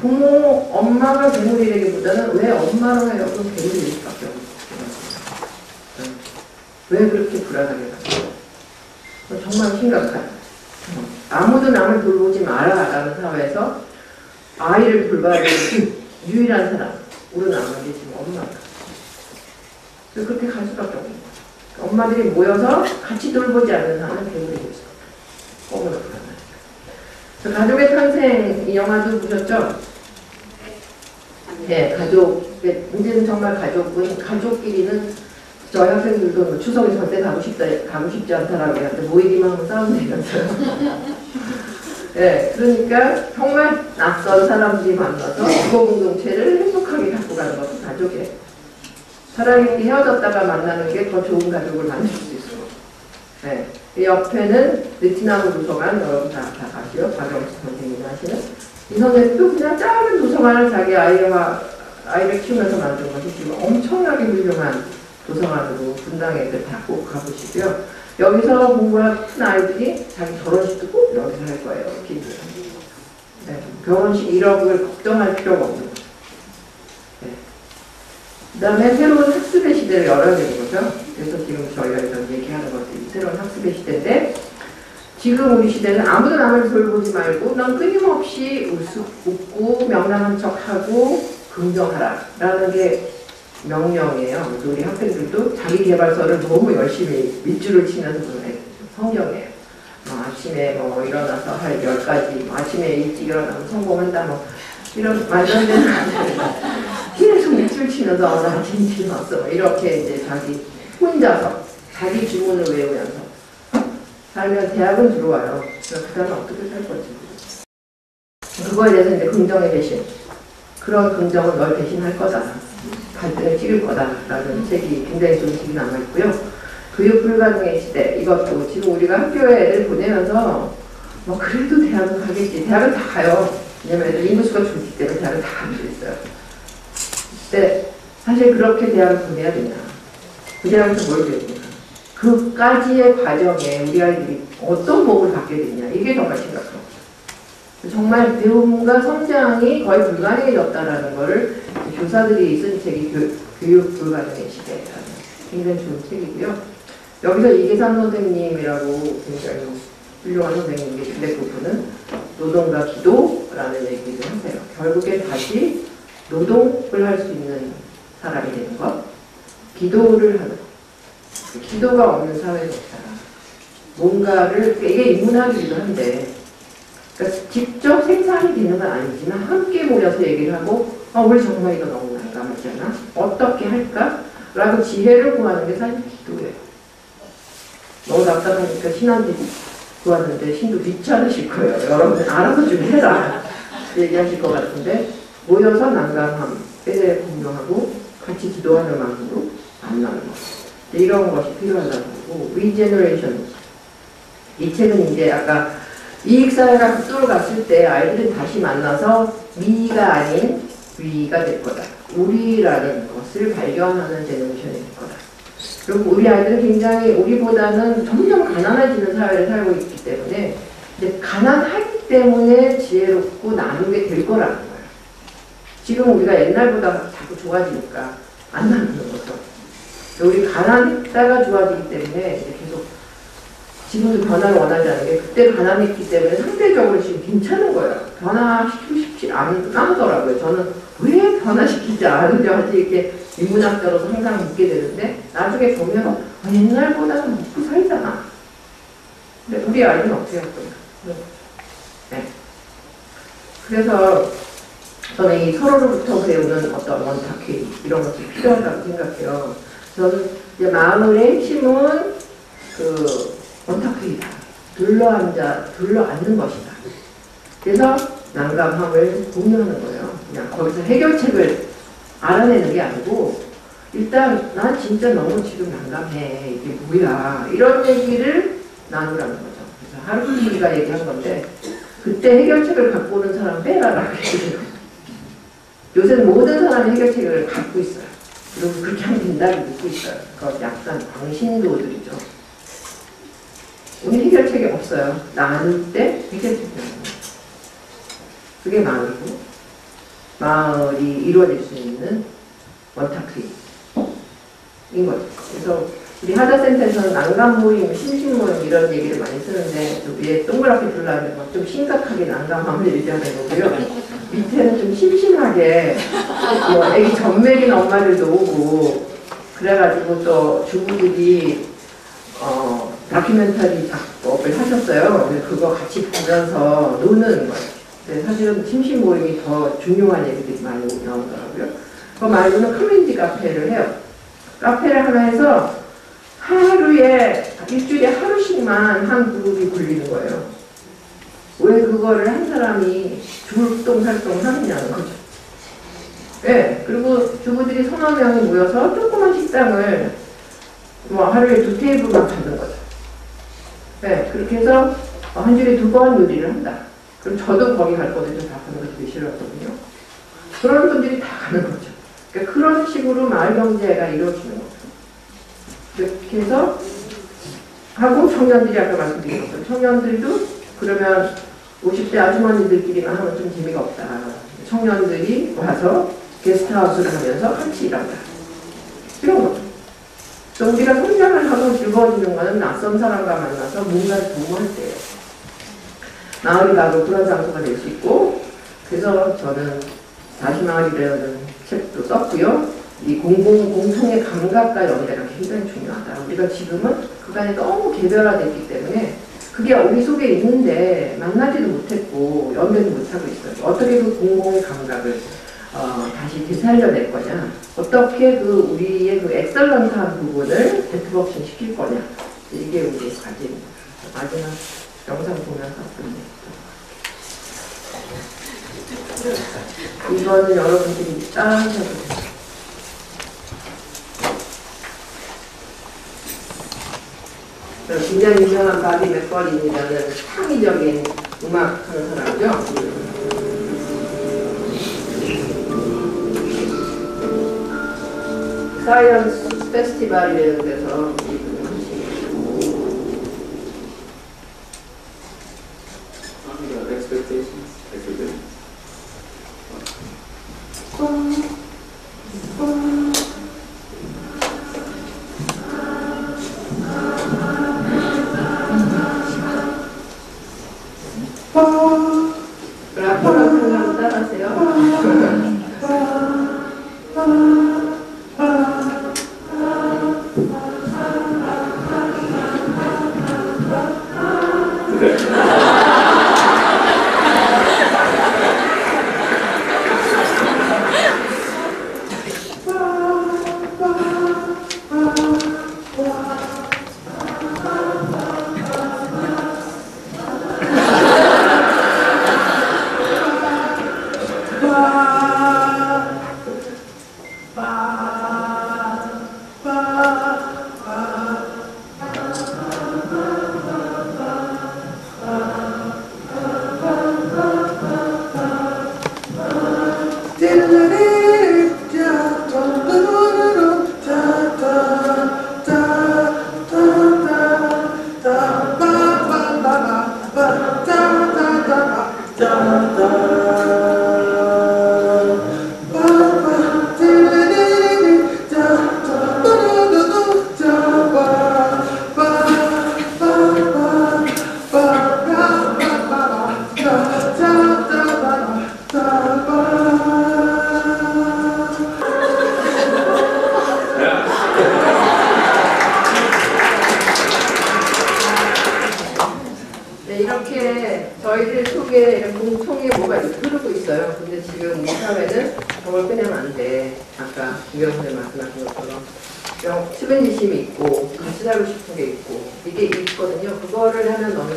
부모, 엄마가 괴물이라기보다는 왜 엄마로 해요? 그럼 괴물일 수밖에 없어요. 왜 그렇게 불안하게 가요? 정말 심각한. 아무도 남을 돌보지 마라라는 사회에서 아이를 돌봐야 되는 유일한 사람, 우리 남은 게 지금 엄마가. 그래서 그렇게 갈 수밖에 없는 거예요. 엄마들이 모여서 같이 돌보지 않는 사람은 괴물이 될 수밖에 없어요. 너무나 불안하니까. 가족의 탄생, 이 영화도 보셨죠? 네, 이제는 정말 가족끼리는 저희 학생들도 추석에 절대 가고 싶지 않다라고 하는데 모이기만 하면 싸움이면서요. 네, 그러니까 정말 낯선 사람들이 만나서 주거 공동체를 행복하게 갖고 가는 것도 가족이에요. 사랑이 헤어졌다가 만나는 게 더 좋은 가족을 만들 수 있어요. 네, 이 옆에는 느티나무 도서관, 여러분 다 아시죠? 박영수 선생님이 하시는 이 선생님도 그냥 작은 도서관을 자기 아이를 키우면서 만든 것이 지금 엄청나게 훌륭한 도서관으로 분당에 다 꼭 가보시고요. 여기서 공부할 큰 아이들이 자기 결혼식도 꼭 여기서 할 거예요. 이렇게 네, 결혼식 1억을 걱정할 필요가 없는 거죠. 네. 그 다음에 새로운 학습의 시대를 열어야 되는 거죠. 그래서 지금 저희가 이런 얘기하는 것들이 새로운 학습의 시대인데 지금 우리 시대는 아무도 남을 돌보지 말고 넌 끊임없이 웃고 명랑한 척하고 긍정하라 라는 게 명령이에요. 우리 학생들도 자기 개발서를 너무 열심히 밑줄을 치면서 보내요. 성경이에요. 아침에 일어나서 할 10가지, 아침에 일찍 일어나면 성공한다, 이런 말도 안 되는 계속 밑줄 치면서 나 아침 일찍 일어났어. 이렇게 이제 자기 혼자서 자기 주문을 외우면서 살면 대학은 들어와요. 그 다음에 어떻게 살 건지. 그거에 대해서 이제 긍정의 대신. 그런 긍정은 널 대신할 거다. 갈등을 찍을 거다라는 책이 굉장히 좋은 책이 남아있고요. 교육 불가능의 시대, 이것도 지금 우리가 학교에 애들 보내면서 그래도 대학은 가겠지. 대학은 다 가요. 왜냐면 애들 인구수가 줄기 때문에 대학은 다 갈 수 있어요. 근데 사실 그렇게 대학을 보내야 되냐. 그 대학에서 뭘 배우냐. 그까지의 과정에 우리 아이들이 어떤 복을 받게 되냐. 이게 정말 심각한 거죠. 정말 배움과 성장이 거의 불가능해졌다라는 것을 교사들이 쓴 책이 교육 불가능의 시대라는 굉장히 좋은 책이고요. 여기서 이계산 선생님이라고 굉장히 훌륭한 선생님이 근데 그분은 노동과 기도라는 얘기를 하세요. 결국에 다시 노동을 할 수 있는 사람이 되는 것, 기도를 하는 것. 기도가 없는 사회가 없다. 뭔가를, 이게 인문학이기도 한데 그러니까 직접 생산이 되는 건 아니지만 함께 모여서 얘기를 하고 우리 정말 이거 너무 난감하잖아. 어떻게 할까? 라고 지혜를 구하는 게 사실 기도예요. 너무 답답하니까 신한테 구하는데 신도 귀찮으실 거예요. 여러분 알아서 좀 해라 얘기하실 것 같은데 모여서 난감함에 대해 공유하고 같이 기도하는 마음으로 만나는 것. 이런 것이 필요하다고 하고 리제너레이션. 이 책은 이제 아까 이익사회가 극도로 갔을 때 아이들은 다시 만나서 미가 아닌 위가 될 거다. 우리라는 것을 발견하는 제너레이션이 될 거다. 그리고 우리 아이들은 굉장히 우리보다는 점점 가난해지는 사회를 살고 있기 때문에 이제 가난하기 때문에 지혜롭고 나누게 될 거라는 거예요. 지금 우리가 옛날보다 자꾸 좋아지니까 안 나누는 거죠. 우리 가난했다가 좋아지기 때문에 이제 계속 지금도 변화를 원하지 않는 게 그때 가난했기 때문에 상대적으로 지금 괜찮은 거예요. 변화시키고 싶지 않더라고요. 저는 왜 변화시키지 않은지 아직 이렇게 인문학자로서 항상 묻게 되는데 나중에 보면 옛날보다는 먹고 살잖아. 근데 우리 아이는 어떻게 할 거야? 네. 그래서 저는 이 서로로부터 배우는 어떤 원탁회 이런 것들이 필요하다고 생각해요. 저는 이제 마음의 핵심은 그 원탁회이다. 둘러앉는 것이다. 그래서 난감함을 공유하는 거예요. 그냥 거기서 해결책을 알아내는 게 아니고 일단 난 진짜 너무 지금 난감해. 이게 뭐야. 이런 얘기를 나누라는 거죠. 그래서 하루키가 얘기한 건데 그때 해결책을 갖고 오는 사람 빼라라고 얘기해요. 요새는 모든 사람이 해결책을 갖고 있어요. 그리고 그렇게 하면 된다고 믿고 있어요. 그거 약간 광신도들이죠. 우리 해결책이 없어요. 나눌 때 해결책이 없어요. 그게 마을이고 마을이 이루어질 수 있는 원탁회인 거죠. 그래서 우리 하자센터에서는 난감 모임, 심심 모임 이런 얘기를 많이 쓰는데 위에 동그랗게 둘러앉는 건 좀 심각하게 난감함을 얘기하는 거고요. 밑에는 좀 심심하게 뭐 애기 전맥인 엄마들도 오고 그래가지고 또 주부들이 다큐멘터리 작업을 하셨어요. 그거 같이 보면서 노는 거예요. 근데 사실은 심심 모임이 더 중요한 얘기들이 많이 나오더라고요. 그거 말고는 커뮤니티 카페를 해요. 카페를 하면서 일주일에 하루씩만 한 그룹이 굴리는 거예요. 왜 그거를 한 사람이 줄동살동 하느냐는 거죠. 네, 그리고 주부들이 3~4명이 모여서 조그만 식당을 뭐 하루에 2테이블만 받는 거죠. 네, 그렇게 해서 한 주에 2번 요리를 한다. 그럼 저도 거기 갈 거든요. 다 가는 거 되게 싫어하거든요. 그런 분들이 다 가는 거죠. 그러니까 그런 식으로 마을 경제가 이루어지는 거죠. 그렇게 해서 하고 청년들이 아까 말씀드린 것처럼 청년들도 그러면 50대 아주머니들끼리만 하면 좀 재미가 없다. 청년들이 와서 게스트하우스를 하면서 같이 일한다. 이런 거죠. 그래서 우리가 성장을 하고 즐거워지는 것은 낯선 사람과 만나서 뭔가를 도모할 때예요. 마을이 바로 그런 장소가 될 수 있고 그래서 저는 다시 마을이라는 책도 썼고요. 이 공통의 감각과 연대가 굉장히 중요하다. 우리가 지금은 그간에 너무 개별화됐기 때문에 그게 우리 속에 있는데 만나지도 못했고 연대도 못하고 있어요. 어떻게 그 공공의 감각을 다시 되살려낼 거냐, 어떻게 그 우리의 그 엑셀런트한 부분을 네트워킹 시킬 거냐, 이게 우리의 과제입니다. 마지막 영상 보면서 끝내. 이거는 여러분들이 따라하셔도 돼요. 굉장히 유명한 바비 맥걸린이라는 창의적인 음악하는 사람이죠. 사이언스 페스티벌이라는 데서 라포라포를 따라하세요. 근데 저희들 속에 이런 공통의 뭐가 흐르고 있어요. 근데 지금 우리 사회는 저걸 빼내면 안 돼. 아까 김경선님 말씀하신 것처럼 수변지심이 있고 같이 살고 싶은 게 있고 이게 있거든요. 그거를 하면 너는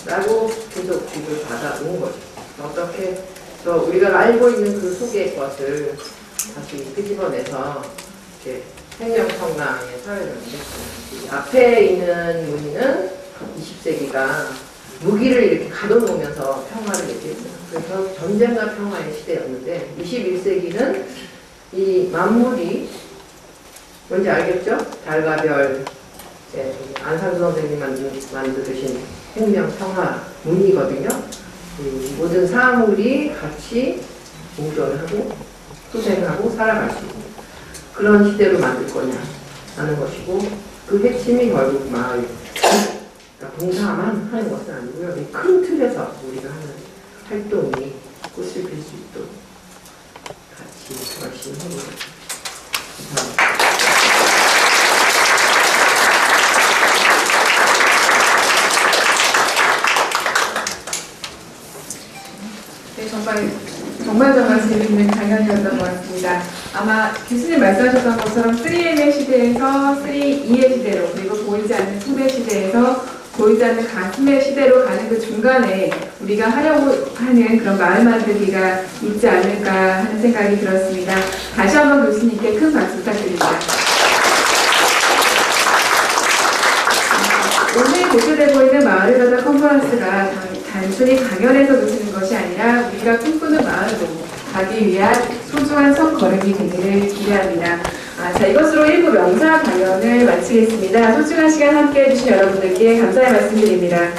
라고 계속 지금 받아온 거죠. 어떻게 우리가 알고 있는 그 속의 것을 다시 끄집어내서 이렇게 생명성랑의 사회를 만들었어요. 앞에 있는 무늬는 20세기가 무기를 이렇게 가둬놓으면서 평화를 얘기했어요. 그래서 전쟁과 평화의 시대였는데 21세기는 이 만물이 뭔지 알겠죠? 달과 별, 안상수 선생님 만드신 생명 평화 무늬거든요. 모든 사물이 같이 공존하고 소생하고 살아갈 수 있는 그런 시대로 만들 거냐 하는 것이고 그 핵심이 결국 마을 그러니까 봉사만 하는 것은 아니고요. 이 큰 틀에서 우리가 하는 활동이 꽃을 필 수 있도록 같이 열심히 해보겠습니다. 감사합니다. 네, 정말 재미있는 강연이었던 것 같습니다. 아마 교수님 말씀하셨던 것처럼 3M의 시대에서 3E의 시대로 그리고 보이지 않는 품의 시대에서 보이지 않는 가슴의 시대로 가는 그 중간에 우리가 하려고 하는 그런 마을 만들기가 있지 않을까 하는 생각이 들었습니다. 다시 한번 교수님께 큰 박수 부탁드립니다. 오늘 개최되고 있는 마을을 가다 컨퍼런스가 단순히 강연에서 그치는 것이 아니라 우리가 꿈꾸는 마을로 가기 위한 소중한 첫걸음이 되기를 기대합니다. 자, 이것으로 1부 명사 강연을 마치겠습니다. 소중한 시간 함께해 주신 여러분들께 감사의 말씀드립니다.